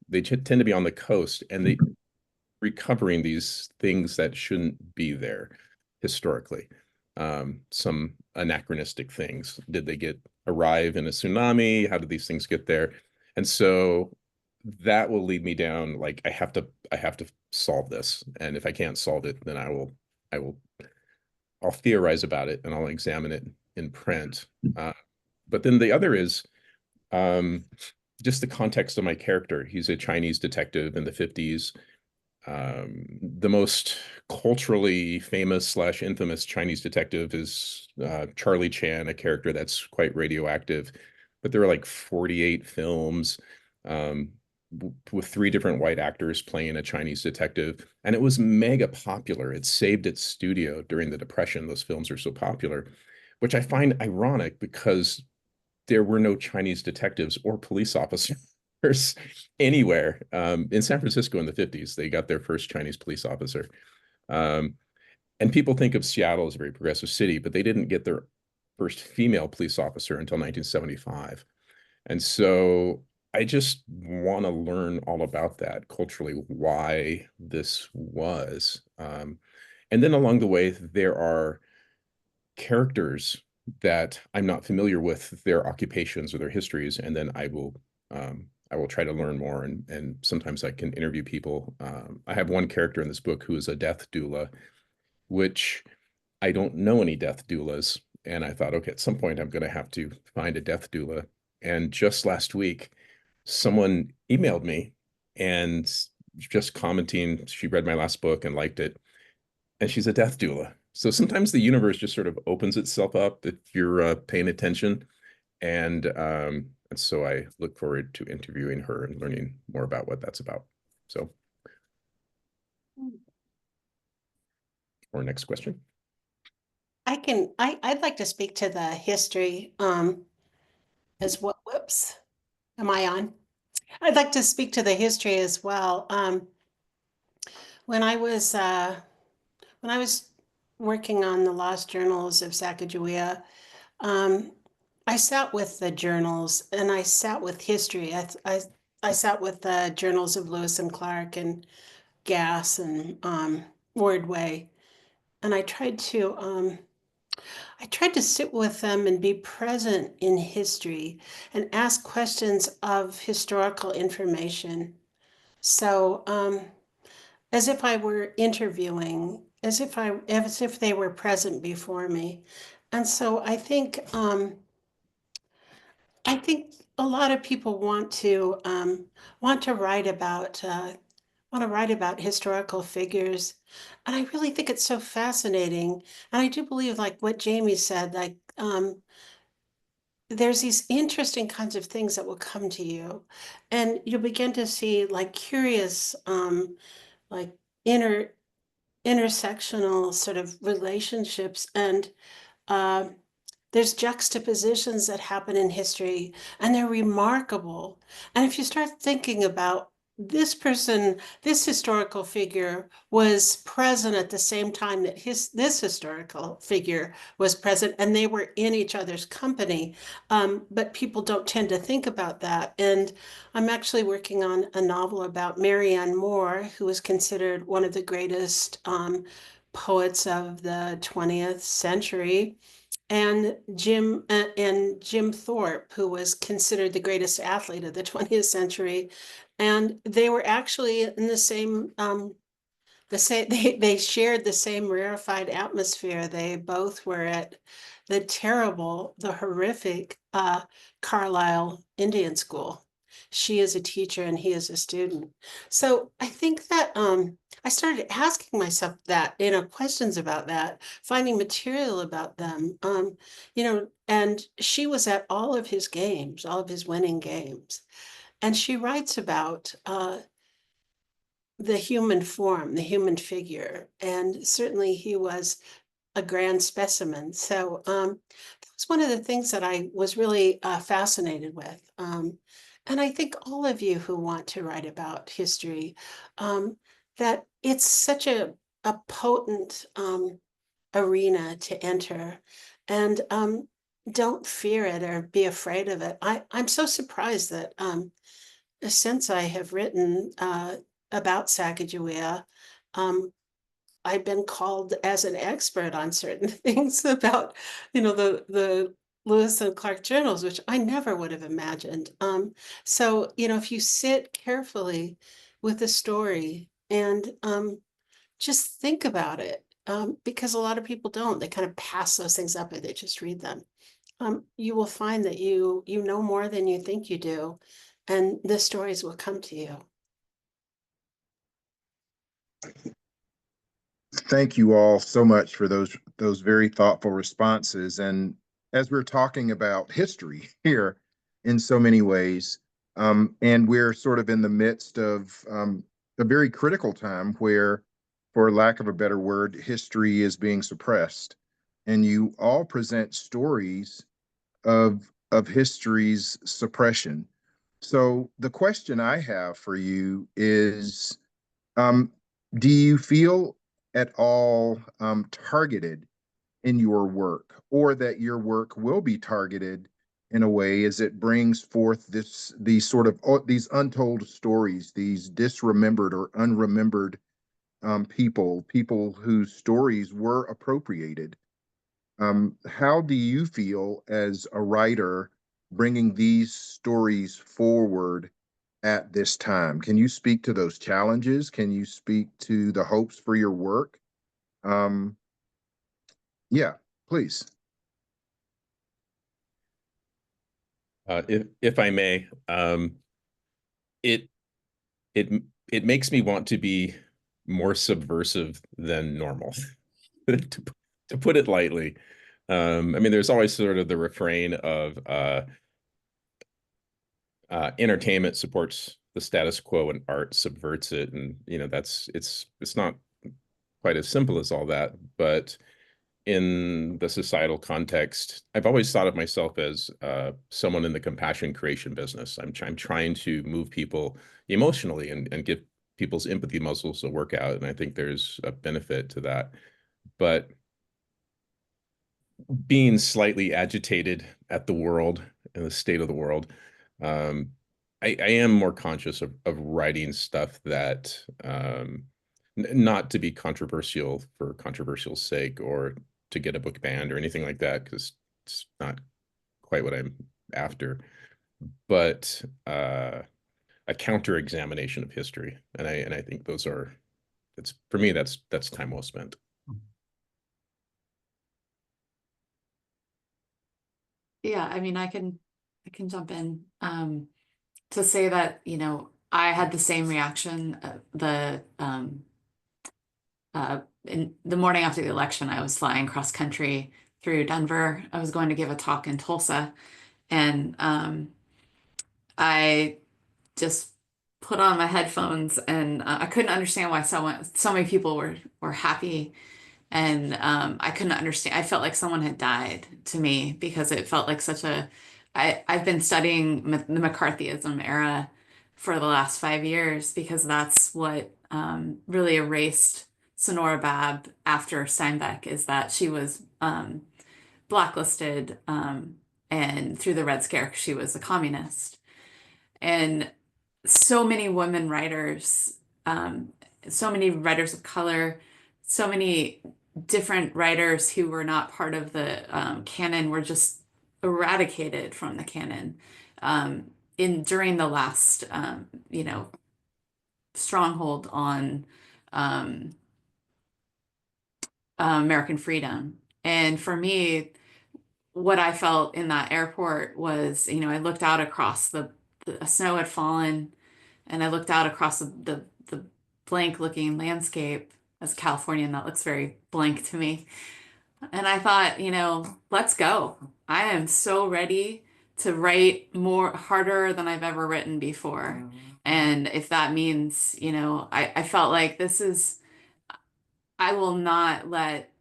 they tend to be on the coast, and they recovering these things that shouldn't be there historically. Some anachronistic things. Did they arrive in a tsunami? How did these things get there? And so that will lead me down, like, I have to solve this. And if I can't solve it, then I'll theorize about it and I'll examine it in print. But then the other is just the context of my character. He's a Chinese detective in the 50s. The most culturally famous / infamous Chinese detective is Charlie Chan, a character that's quite radioactive. But there are like 48 films with 3 different white actors playing a Chinese detective. And it was mega popular. It saved its studio during the Depression. Those films are so popular, which I find ironic because there were no Chinese detectives or police officers anywhere. In San Francisco in the 50s, they got their first Chinese police officer. And people think of Seattle as a very progressive city, but they didn't get their first female police officer until 1975. And so I just want to learn all about that culturally, why this was. And then along the way, there are characters that I'm not familiar with their occupations or their histories, and then I will try to learn more, and sometimes I can interview people. I have one character in this book who is a death doula, which I don't know any death doulas, and I thought, okay, at some point I'm going to have to find a death doula. And just last week, someone emailed me and just commenting, she read my last book and liked it, and she's a death doula. So sometimes the universe just sort of opens itself up if you're paying attention. And so I look forward to interviewing her and learning more about what that's about. So, our next question. I'd like to speak to the history as what, whoops, am I on? I'd like to speak to the history as well. When I was working on the lost journals of Sacagawea, I sat with the journals and I sat with history. I sat with the journals of Lewis and Clark and Gass and Wordway, and I tried to sit with them and be present in history and ask questions of historical information. So as if I were interviewing, as if they were present before me. And so I think a lot of people want to write about historical figures, and I really think it's so fascinating. And I do believe, like what Jamie said, like there's these interesting kinds of things that will come to you, and you'll begin to see like curious, like intersectional sort of relationships, and there's juxtapositions that happen in history, and they're remarkable. And if you start thinking about this person, this historical figure was present at the same time that this historical figure was present, and they were in each other's company. But people don't tend to think about that. And I'm actually working on a novel about Marianne Moore, who is considered one of the greatest poets of the 20th century. And Jim Thorpe, who was considered the greatest athlete of the 20th century, and they were actually in the same they shared the same rarefied atmosphere. They both were at the horrific Carlisle Indian School, she is a teacher and he is a student. So I think that I started asking myself that, questions about that, finding material about them, and she was at all of his games, all of his winning games. And she writes about the human form, the human figure. And certainly he was a grand specimen. So that was one of the things that I was really fascinated with. And I think all of you who want to write about history, that it's such a potent arena to enter. And don't fear it or be afraid of it. I'm so surprised that since I have written about Sacagawea, I've been called as an expert on certain things about, the Lewis and Clark journals, which I never would have imagined. So, if you sit carefully with the story and just think about it, because a lot of people don't, they kind of pass those things up and they just read them. You will find that you know more than you think you do, and the stories will come to you. Thank you all so much for those very thoughtful responses. And as we're talking about history here in so many ways, and we're sort of in the midst of a very critical time where, for lack of a better word, history is being suppressed. And you all present stories of history's suppression. So the question I have for you is, do you feel at all targeted in your work, or that your work will be targeted in a way as it brings forth these untold stories, these disremembered or unremembered people whose stories were appropriated? How do you feel as a writer bringing these stories forward at this time? Can you speak to those challenges? Can you speak to the hopes for your work? Yeah, please. If I may, it makes me want to be more subversive than normal, to put it lightly. I mean, there's always sort of the refrain of entertainment supports the status quo and art subverts it, and it's not quite as simple as all that. But in the societal context, I've always thought of myself as someone in the compassion creation business. I'm trying to move people emotionally and give people's empathy muscles a workout, and I think there's a benefit to that. But being slightly agitated at the world and the state of the world, I am more conscious of writing stuff that not to be controversial for controversial's sake or to get a book banned or anything like that, because it's not quite what I'm after, but a counter examination of history. And I think that's for me, that's time well spent. Yeah, I mean, I can jump in to say that, I had the same reaction. In the morning after the election, I was flying cross country through Denver. I was going to give a talk in Tulsa, and I just put on my headphones, and I couldn't understand why so many people were happy. And I couldn't understand. I felt like someone had died to me, because it felt like I've been studying the McCarthyism era for the last 5 years, because that's what really erased Sanora Babb after Steinbeck, is that she was blacklisted and through the Red Scare, 'cause she was a communist. And so many women writers, so many writers of color, so many different writers who were not part of the canon were just eradicated from the canon during the last stronghold on American freedom. And for me, what I felt in that airport was, I looked out across the snow had fallen, and I looked out across the blank looking landscape. As a Californian, that looks very blank to me. And I thought, let's go. I am so ready to write more harder than I've ever written before. And if that means, I felt like I will not let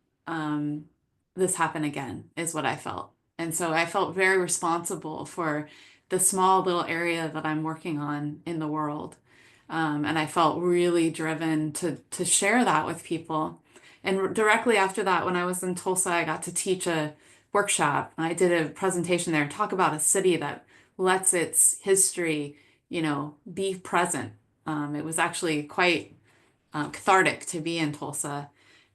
this happen again, is what I felt. And so I felt very responsible for the small little area that I'm working on in the world. And I felt really driven to share that with people. And directly after that, when I was in Tulsa, I got to teach a workshop. I did a presentation there and talk about a city that lets its history, be present. It was actually quite cathartic to be in Tulsa.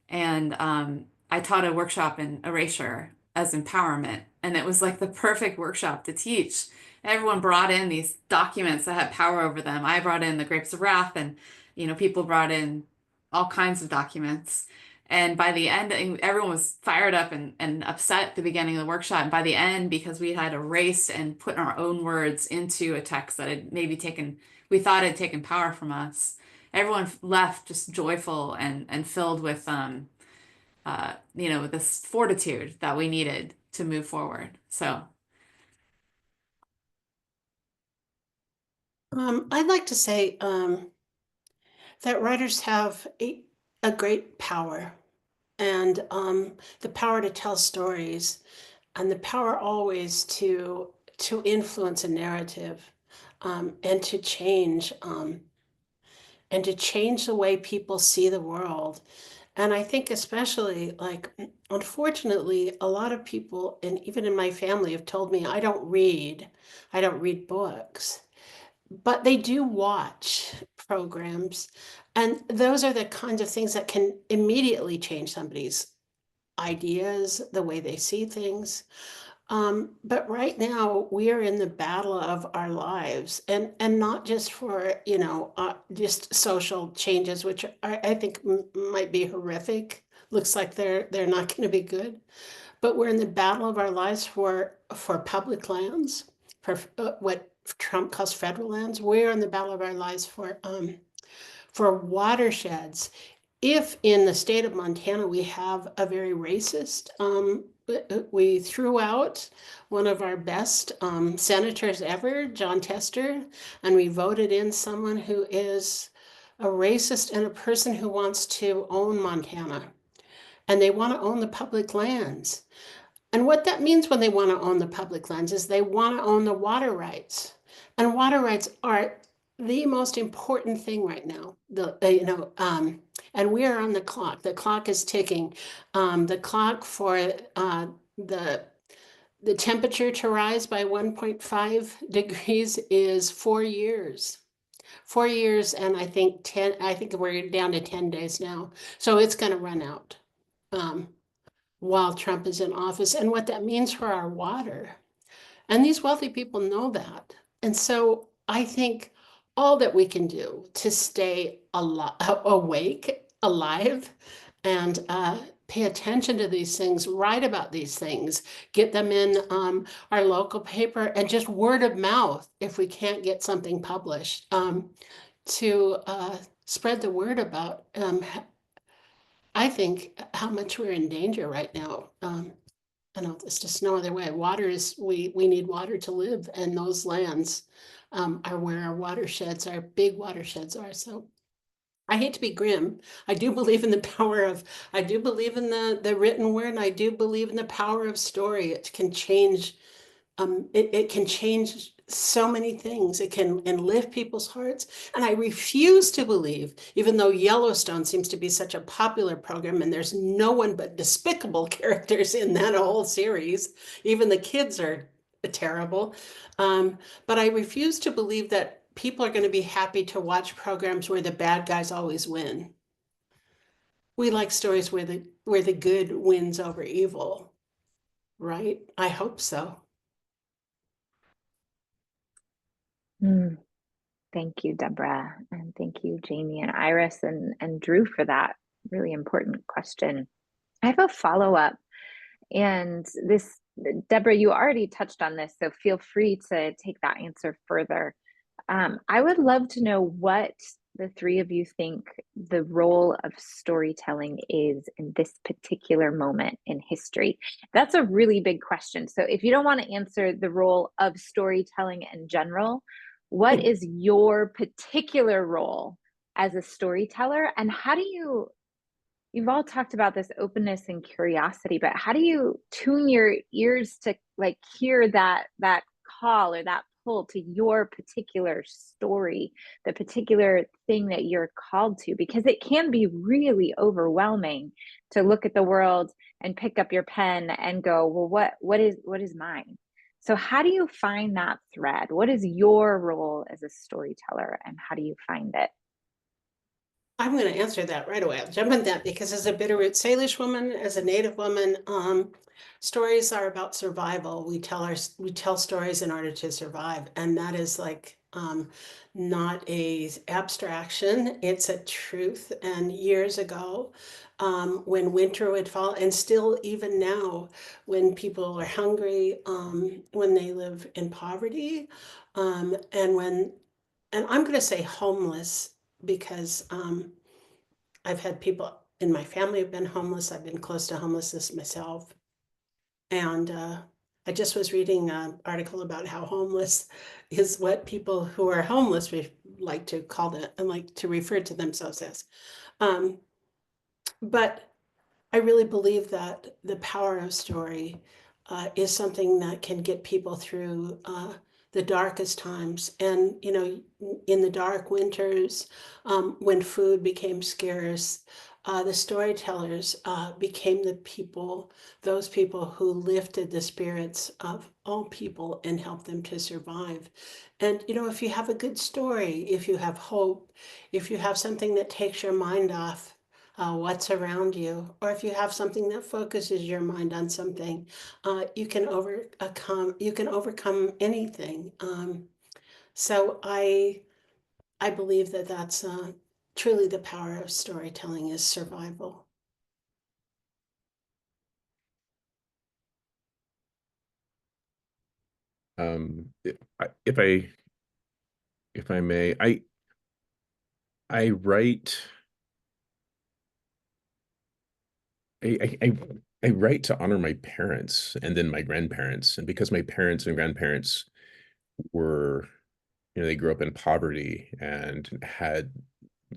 And I taught a workshop in erasure as empowerment. And it was like the perfect workshop to teach. Everyone brought in these documents that had power over them. I brought in the Grapes of Wrath, and people brought in all kinds of documents. And by the end, everyone was fired up and upset at the beginning of the workshop. And by the end, because we had erased and put our own words into a text that had maybe we thought had taken power from us, everyone left just joyful and filled with this fortitude that we needed to move forward. So I'd like to say that writers have a great power, and the power to tell stories, and the power always to influence a narrative, and to change the way people see the world. And I think especially, like, unfortunately, a lot of people, and even in my family, have told me I don't read books, but they do watch programs. And those are the kinds of things that can immediately change somebody's ideas, the way they see things. But right now we are in the battle of our lives, and not just for, just social changes, which I think might be horrific. Looks like they're not going to be good, but we're in the battle of our lives for public lands, for what Trump calls federal lands. We're in the battle of our lives for watersheds. If in the state of Montana we have a very racist, we threw out one of our best senators ever, John Tester, and we voted in someone who is a racist and a person who wants to own Montana, and they want to own the public lands. And what that means when they want to own the public lands is they want to own the water rights. And water rights are the most important thing right now. And we are on the clock. The clock is ticking. The clock for the temperature to rise by 1.5 degrees is 4 years. 4 years, and I think we're down to 10 days now. So it's going to run out while Trump is in office, and what that means for our water. And these wealthy people know that. And so I think all that we can do to stay awake, alive, and pay attention to these things, write about these things, get them in our local paper, and just word of mouth if we can't get something published, to spread the word about I think how much we're in danger right now. I know there's just no other way. We need water to live, and those lands are where our watersheds, our big watersheds are. So I hate to be grim. I do believe in the power of, I do believe in the written word, and I do believe in the power of story. It can change, it can change so many things. It can lift people's hearts. And I refuse to believe, even though Yellowstone seems to be such a popular program and there's no one but despicable characters in that whole series, even the kids are terrible. But I refuse to believe that people are going to be happy to watch programs where the bad guys always win. We like stories where the good wins over evil, right? I hope so. Thank you, Debra, and thank you, Jamie and Iris and Drew, for that really important question. I have a follow-up, and this, Debra, you already touched on this, so feel free to take that answer further. I would love to know what the three of you think the role of storytelling is in this particular moment in history. That's a really big question. So if you don't want to answer the role of storytelling in general, what is your particular role as a storyteller? And how do you've all talked about this openness and curiosity, but how do you tune your ears to like hear that call or that pull to your particular story, the particular thing that you're called to? Because it can be really overwhelming to look at the world and pick up your pen and go, well, what is mine? So how do you find that thread? What is your role as a storyteller, and how do you find it? I'm going to answer that right away. I'll jump on that because as a Bitterroot Salish woman, as a Native woman, stories are about survival. We tell stories in order to survive, and that is like not a abstraction. It's a truth. And years ago, when winter would fall, and still even now, when people are hungry, when they live in poverty, and I'm going to say homeless because I've had people in my family have been homeless. I've been close to homelessness myself. And I just was reading an article about how homeless is what people who are homeless like to call it and like to refer to themselves as. But I really believe that the power of story is something that can get people through the darkest times. And, you know, in the dark winters, when food became scarce, the storytellers became those people who lifted the spirits of all people and helped them to survive. And, you know, if you have a good story, if you have hope, if you have something that takes your mind off what's around you, or if you have something that focuses your mind on something, you can overcome anything. So I believe that that's truly the power of storytelling is survival. If I may, I write. I write to honor my parents and then my grandparents. And because my parents and grandparents were, they grew up in poverty and had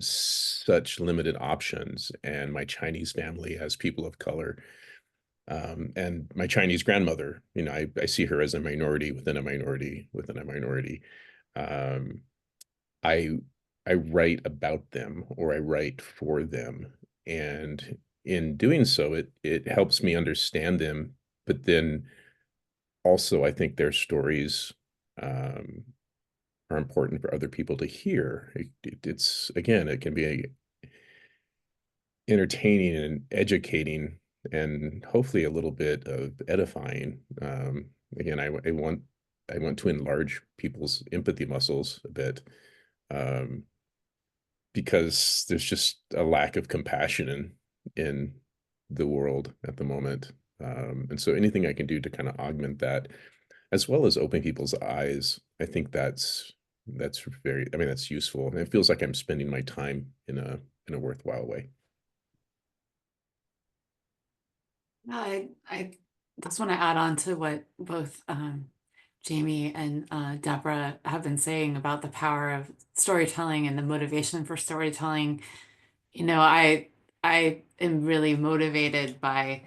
such limited options. And my Chinese family has people of color. And my Chinese grandmother, I see her as a minority within a minority within a minority. Um, I I write about them or I write for them. And in doing so, it helps me understand them. But then also, I think their stories are important for other people to hear. It's again, it can be entertaining and educating, and hopefully a little bit of edifying. Again, I want to enlarge people's empathy muscles a bit. Because there's just a lack of compassion in the world at the moment. And so anything I can do to kind of augment that, as well as open people's eyes, I think that's that's useful. And it feels like I'm spending my time in a worthwhile way. I just want to add on to what both Jamie and Debra have been saying about the power of storytelling and the motivation for storytelling. I am really motivated by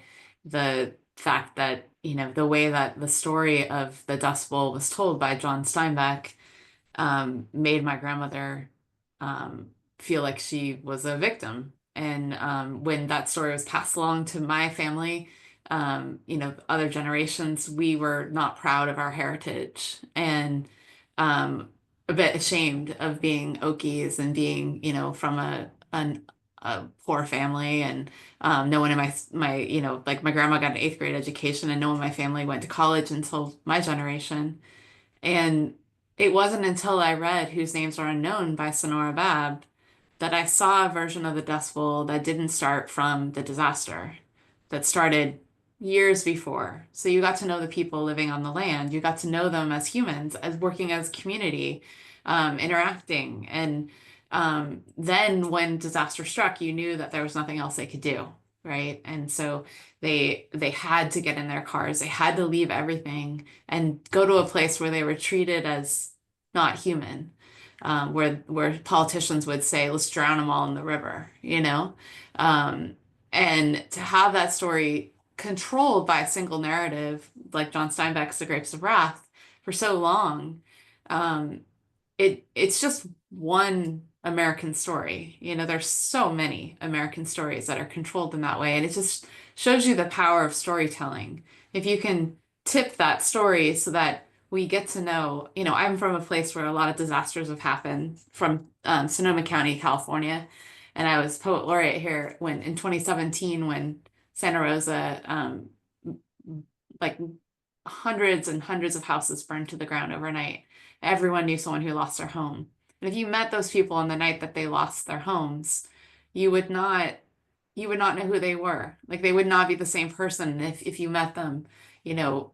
the fact that, the way that the story of the Dust Bowl was told by John Steinbeck made my grandmother feel like she was a victim. And when that story was passed along to my family, other generations, we were not proud of our heritage and a bit ashamed of being Okies and being, from a poor family. And no one in my like my grandma got an 8th grade education, and no one in my family went to college until my generation. And it wasn't until I read Whose Names Are Unknown by Sanora Babb that I saw a version of the Dust Bowl that didn't start from the disaster, that started years before. So you got to know the people living on the land. You got to know them as humans, as working as community. interacting. And then when disaster struck, you knew that there was nothing else they could do, right? And so they had to get in their cars, they had to leave everything and go to a place where they were treated as not human, where politicians would say, let's drown them all in the river, you know? And to have that story controlled by a single narrative, like John Steinbeck's The Grapes of Wrath, for so long, it's just one American story. You know, there's so many American stories that are controlled in that way, and it just shows you the power of storytelling. If you can tip that story so that we get to know, you know, I'm from a place where a lot of disasters have happened, from Sonoma County, California, and I was poet laureate here when in 2017 when Santa Rosa, like hundreds and hundreds of houses burned to the ground overnight. Everyone knew someone who lost their home. And if you met those people on the night that they lost their homes, you would not know who they were. Like, they would not be the same person if you met them, you know,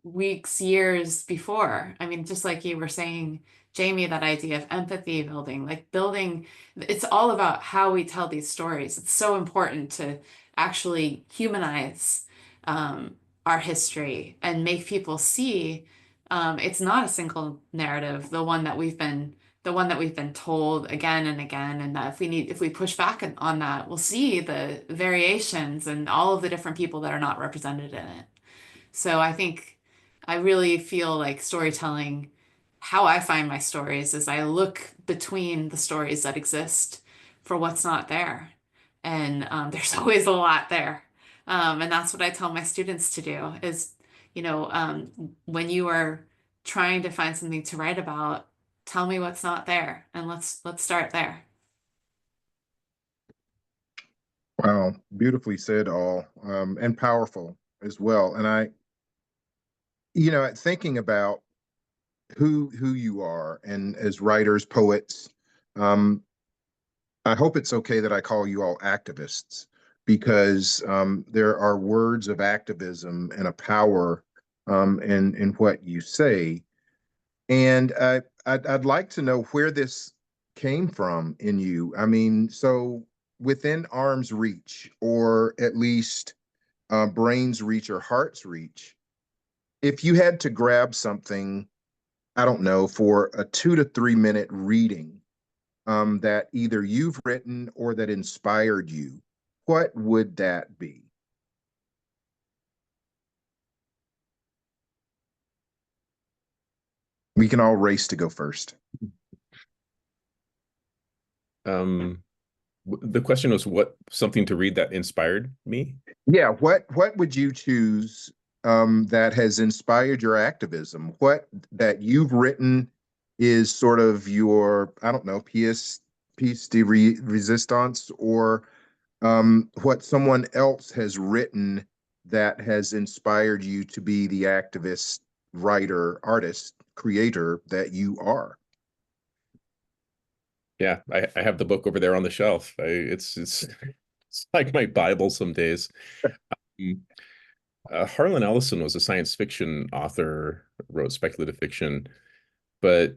weeks, years before. I mean, just like you were saying, Jamie, that idea of empathy building, like building, it's all about how we tell these stories. It's so important to actually humanize our history and make people see it's not a single narrative, the one that we've been told again and again, and that if we push back on that, we'll see the variations and all of the different people that are not represented in it. So I really feel like storytelling, how I find my stories is I look between the stories that exist for what's not there. And there's always a lot there. And that's what I tell my students to do is, you know, when you are trying to find something to write about, tell me what's not there, and let's start there. Wow, beautifully said, all, and powerful as well. And you know, thinking about who you are, and as writers, poets, I hope it's okay that I call you all activists, because there are words of activism and a power in what you say. And I'd like to know where this came from in you. I mean, so within arm's reach, or at least brain's reach or heart's reach, if you had to grab something, I don't know, for a 2 to 3 minute reading that either you've written or that inspired you, what would that be? We can all race to go first. The question was something to read that inspired me? Yeah, what would you choose that has inspired your activism? What that you've written is sort of your, I don't know, pièce de resistance, or what someone else has written that has inspired you to be the activist, writer, artist, creator that you are? Yeah, I have the book over there on the shelf. It's like my Bible some days. Harlan Ellison was a science fiction author, wrote speculative fiction, but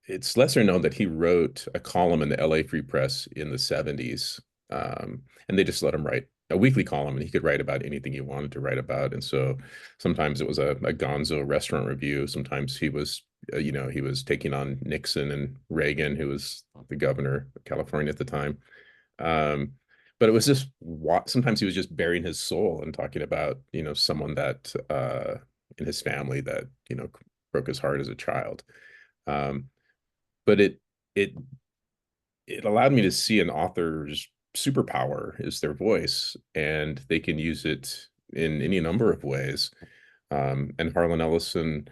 it's lesser known that he wrote a column in the LA Free Press in the 70s. And they just let him write a weekly column, and he could write about anything he wanted to write about. And so sometimes it was a gonzo restaurant review. Sometimes he was, you know, he was taking on Nixon and Reagan, who was the governor of California at the time. But it was just sometimes he was just bearing his soul and talking about, you know, someone that in his family that, you know, broke his heart as a child. But it allowed me to see an author's superpower is their voice, and they can use it in any number of ways. And Harlan Ellison,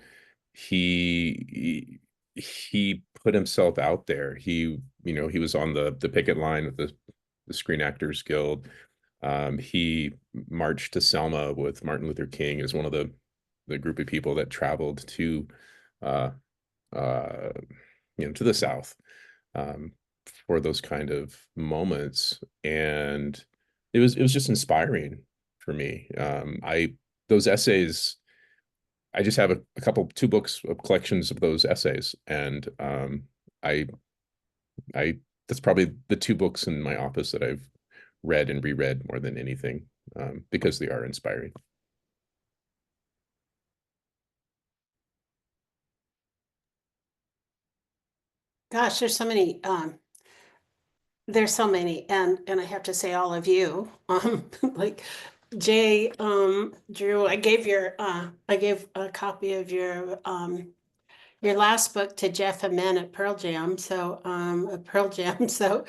he put himself out there. He was on the picket line with the Screen Actors Guild. He marched to Selma with Martin Luther King as one of the group of people that traveled to to the South for those kind of moments. And it was just inspiring for me. Those essays, I just have two books of collections of those essays, and I that's probably the two books in my office that I've read and reread more than anything, because they are inspiring. Gosh, there's so many, and I have to say all of you, like Jay, Drew, I gave a copy of your last book to Jeff Amen at Pearl Jam, so Pearl Jam, so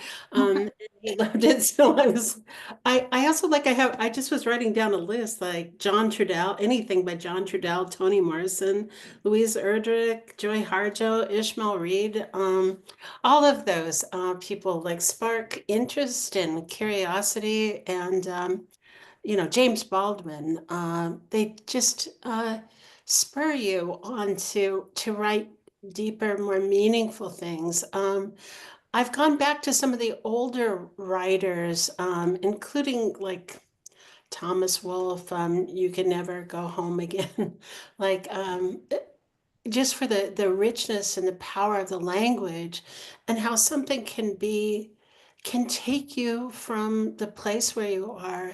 he loved it. So I also I just was writing down a list like John Trudell, anything by John Trudell, Toni Morrison, Louise Erdrich, Joy Harjo, Ishmael Reed, all of those people like spark interest and curiosity, and James Baldwin, they just spur you on to write deeper, more meaningful things. I've gone back to some of the older writers, including like Thomas Wolfe, You Can Never Go Home Again, like just for the richness and the power of the language, and how something can take you from the place where you are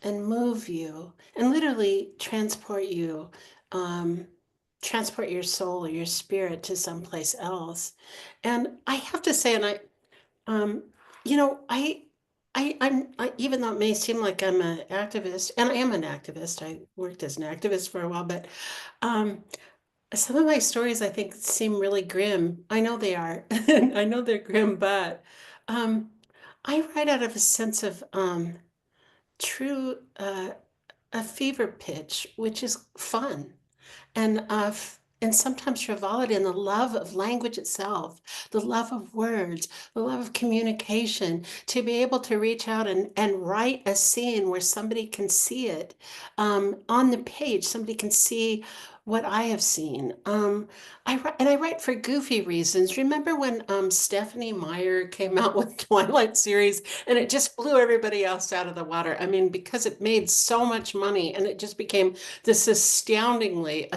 and move you and literally transport your soul or your spirit to someplace else. And I have to say, and even though it may seem like I'm an activist, and I am an activist, I worked as an activist for a while, but some of my stories I think seem really grim. I know they are. I know they're grim, but I write out of a sense of true a fever pitch, which is fun, and sometimes frivolity, and the love of language itself, the love of words, the love of communication, to be able to reach out and write a scene where somebody can see it on the page, somebody can see what I have seen. I write for goofy reasons. Remember when Stephanie Meyer came out with Twilight series and it just blew everybody else out of the water? I mean, because it made so much money and it just became this astonishingly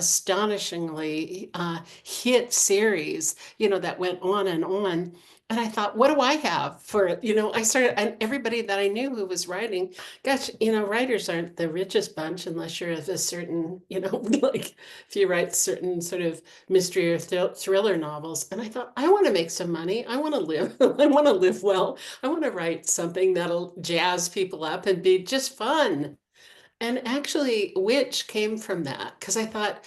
hit series, that went on and on. And I thought, what do I have for it? I started, and everybody that I knew who was writing, gosh, writers aren't the richest bunch unless you're of a certain, like if you write certain sort of mystery or thriller novels. And I thought, I want to make some money. I want to live. I want to live well. I want to write something that'll jazz people up and be just fun. And actually, Witch came from that, because I thought,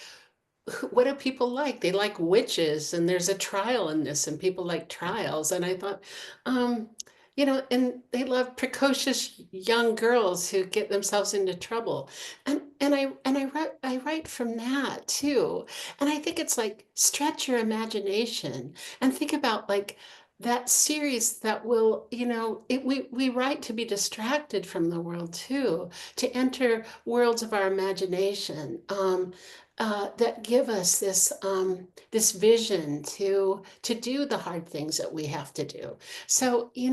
what do people like? They like witches, and there's a trial in this, and people like trials. And I thought, and they love precocious young girls who get themselves into trouble. And I write from that too. And I think it's like stretch your imagination and think about like that series that will, we write to be distracted from the world too, to enter worlds of our imagination. That give us this vision to do the hard things that we have to do. So, we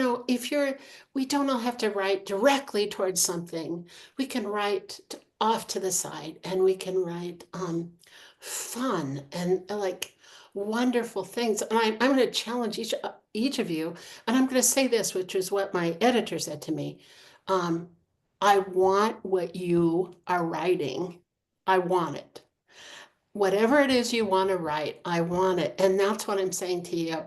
don't all have to write directly towards something. We can write off to the side, and we can write fun and like wonderful things. And I'm going to challenge each of you, and I'm going to say this, which is what my editor said to me. I want what you are writing. I want it. Whatever it is you want to write, I want it. And that's what I'm saying to you.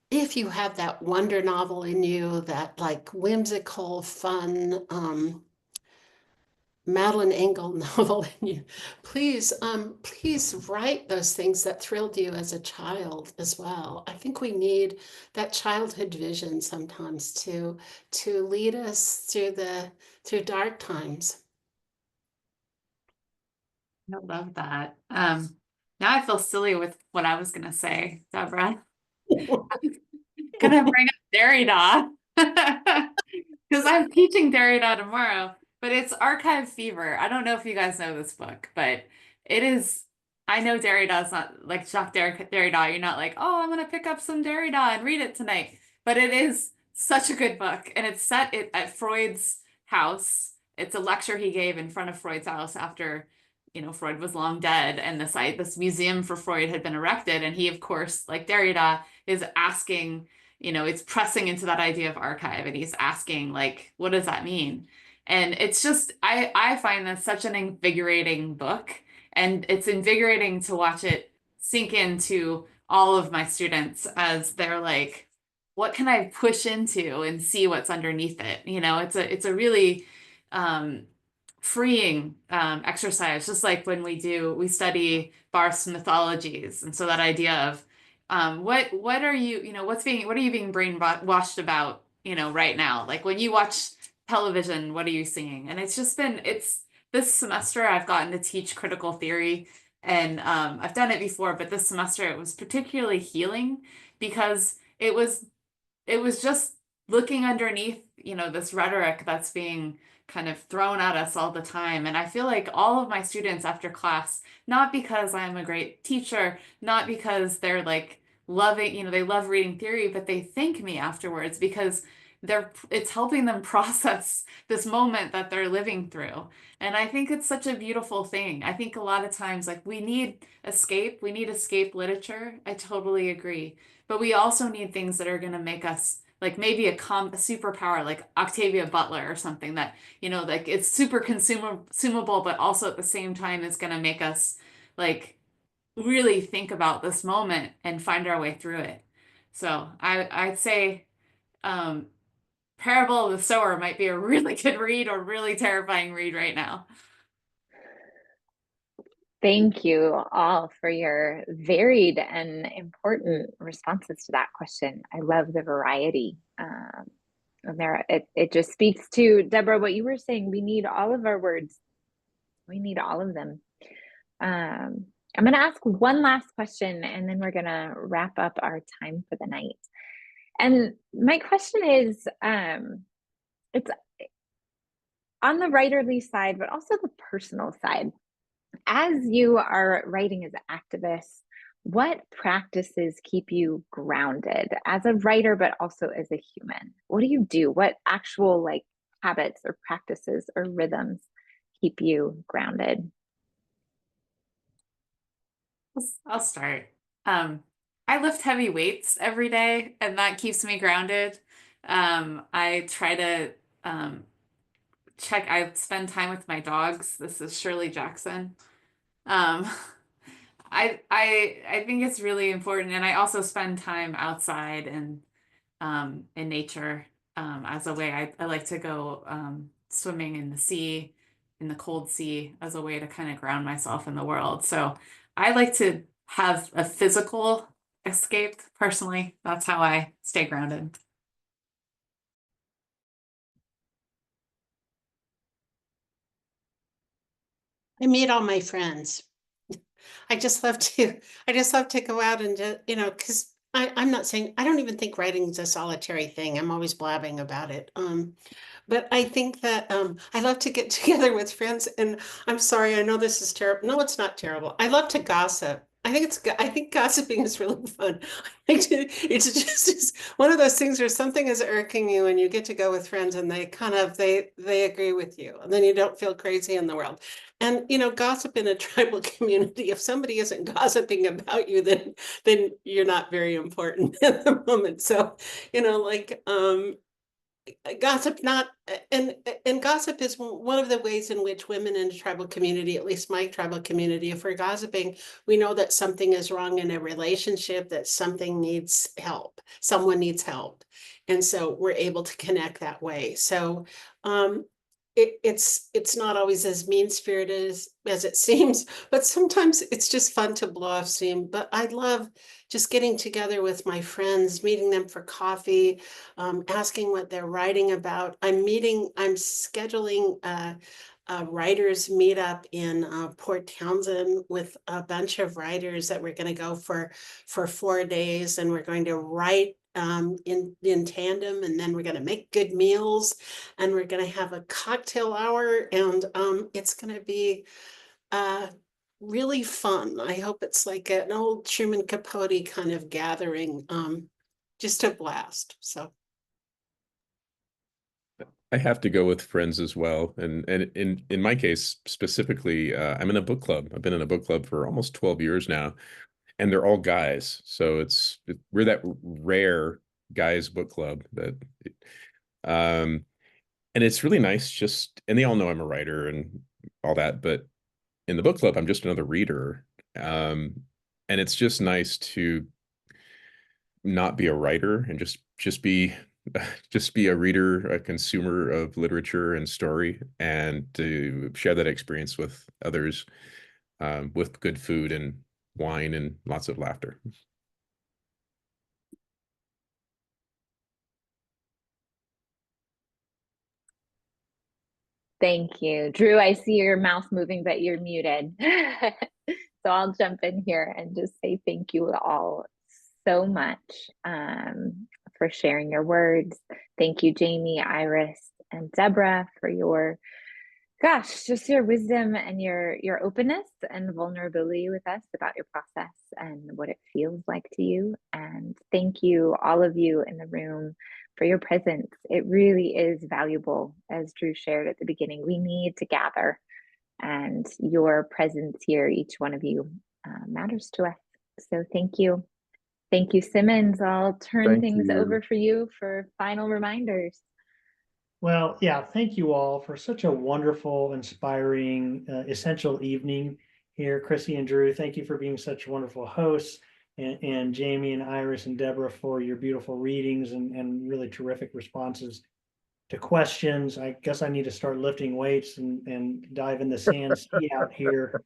If you have that wonder novel in you, that like whimsical, fun, Madeline Engel novel in you, please write those things that thrilled you as a child as well. I think we need that childhood vision sometimes to lead us through dark times. I love that. Now I feel silly with what I was going to say, Debra. Gonna bring up Derrida because I'm teaching Derrida tomorrow, but it's Archive Fever. I don't know if you guys know this book, but it is. I know Derrida's not like Jacques Derrida. You're not like, oh, I'm gonna pick up some Derrida and read it tonight. But it is such a good book, and it's set at Freud's house. It's a lecture he gave in front of Freud's house after Freud was long dead, and this museum for Freud had been erected, and he, of course, like Derrida, is asking, it's pressing into that idea of archive, and he's asking, like, what does that mean? And it's just, I find this such an invigorating book, and it's invigorating to watch it sink into all of my students as they're like, what can I push into and see what's underneath it? It's a really freeing exercise, just like when we study Barth's mythologies. And so that idea of what are you being brainwashed about, right now? Like when you watch television, what are you seeing? And it's this semester I've gotten to teach critical theory, and I've done it before, but this semester it was particularly healing because it was just looking underneath, this rhetoric that's being kind of thrown at us all the time. And I feel like all of my students after class, not because I'm a great teacher, not because they're like loving, they love reading theory, but they thank me afterwards because it's helping them process this moment that they're living through. And I think it's such a beautiful thing. I think a lot of times, like, we need escape literature. I totally agree. But we also need things that are going to make us, like, maybe a superpower, like Octavia Butler or something that, like, it's super consumable, but also at the same time is going to make us, like, really think about this moment and find our way through it. So I'd say Parable of the Sower might be a really good read or really terrifying read right now. Thank you all for your varied and important responses to that question. I love the variety. And it just speaks to, Deborah, what you were saying. We need all of our words. We need all of them. I'm going to ask one last question, and then we're going to wrap up our time for the night. And my question is, it's on the writerly side, but also the personal side. As you are writing as activists, what practices keep you grounded as a writer, but also as a human? What do you do? What actual habits or practices or rhythms keep you grounded? I'll start. I lift heavy weights every day, and that keeps me grounded. I try to I spend time with my dogs. This is Shirley Jackson. I think it's really important, and I also spend time outside and in nature as a way. I like to go swimming in the sea, in the cold sea, as a way to kind of ground myself in the world. So I like to have a physical escape personally. That's how I stay grounded. I meet all my friends. I just love to go out and just, because I'm not saying, I don't even think writing is a solitary thing. I'm always blabbing about it. But I think that I love to get together with friends, and I'm sorry, I know this is terrible. No, it's not terrible. I love to gossip. I think gossiping is really fun. It's just one of those things where something is irking you and you get to go with friends and they agree with you, and then you don't feel crazy in the world. And gossip in a tribal community, if somebody isn't gossiping about you, then you're not very important at the moment. So, gossip and gossip is one of the ways in which women in a tribal community, at least my tribal community, if we're gossiping, we know that something is wrong in a relationship, that someone needs help, and so we're able to connect that way. So it's not always as mean-spirited as it seems, but sometimes it's just fun to blow off steam. But I love just getting together with my friends, meeting them for coffee, asking what they're writing about. I'm scheduling a writers meetup in Port Townsend with a bunch of writers that we're going to go for 4 days, and we're going to write in tandem, and then we're going to make good meals, and we're going to have a cocktail hour, and it's going to be really fun. I hope it's like an old Truman Capote kind of gathering, just a blast. So I have to go with friends as well. And in my case specifically, I'm in a book club. I've been in a book club for almost 12 years now, and they're all guys. So we're that rare guys book club that and it's really nice and they all know I'm a writer and all that, but in the book club, I'm just another reader. And it's just nice to not be a writer and just be a reader, a consumer of literature and story, and to share that experience with others, with good food and wine and lots of laughter. Thank you. Drew, I see your mouth moving, but you're muted. So I'll jump in here and just say thank you all so much for sharing your words. Thank you, Jamie, Iris, and Debra, for your, just your wisdom and your openness and vulnerability with us about your process and what it feels like to you. And thank you, all of you in the room, for your presence. It really is valuable, as Drew shared at the beginning. We need to gather, and your presence here, each one of you, matters to us. So thank you. Thank you, Simmons. I'll turn things over for you for final reminders. Well, yeah, thank you all for such a wonderful, inspiring, essential evening here. Krissy and Drew, thank you for being such wonderful hosts. And Jamie and Iris and Debra for your beautiful readings and really terrific responses to questions. I guess I need to start lifting weights and dive in the sand sea out here.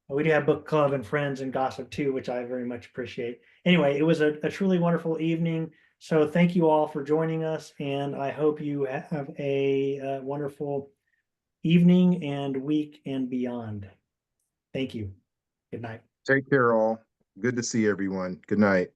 We do have book club and friends and gossip too, which I very much appreciate. Anyway, it was a truly wonderful evening. So thank you all for joining us, and I hope you have a wonderful evening and week and beyond. Thank you. Good night. Take care, all. Good to see everyone. Good night.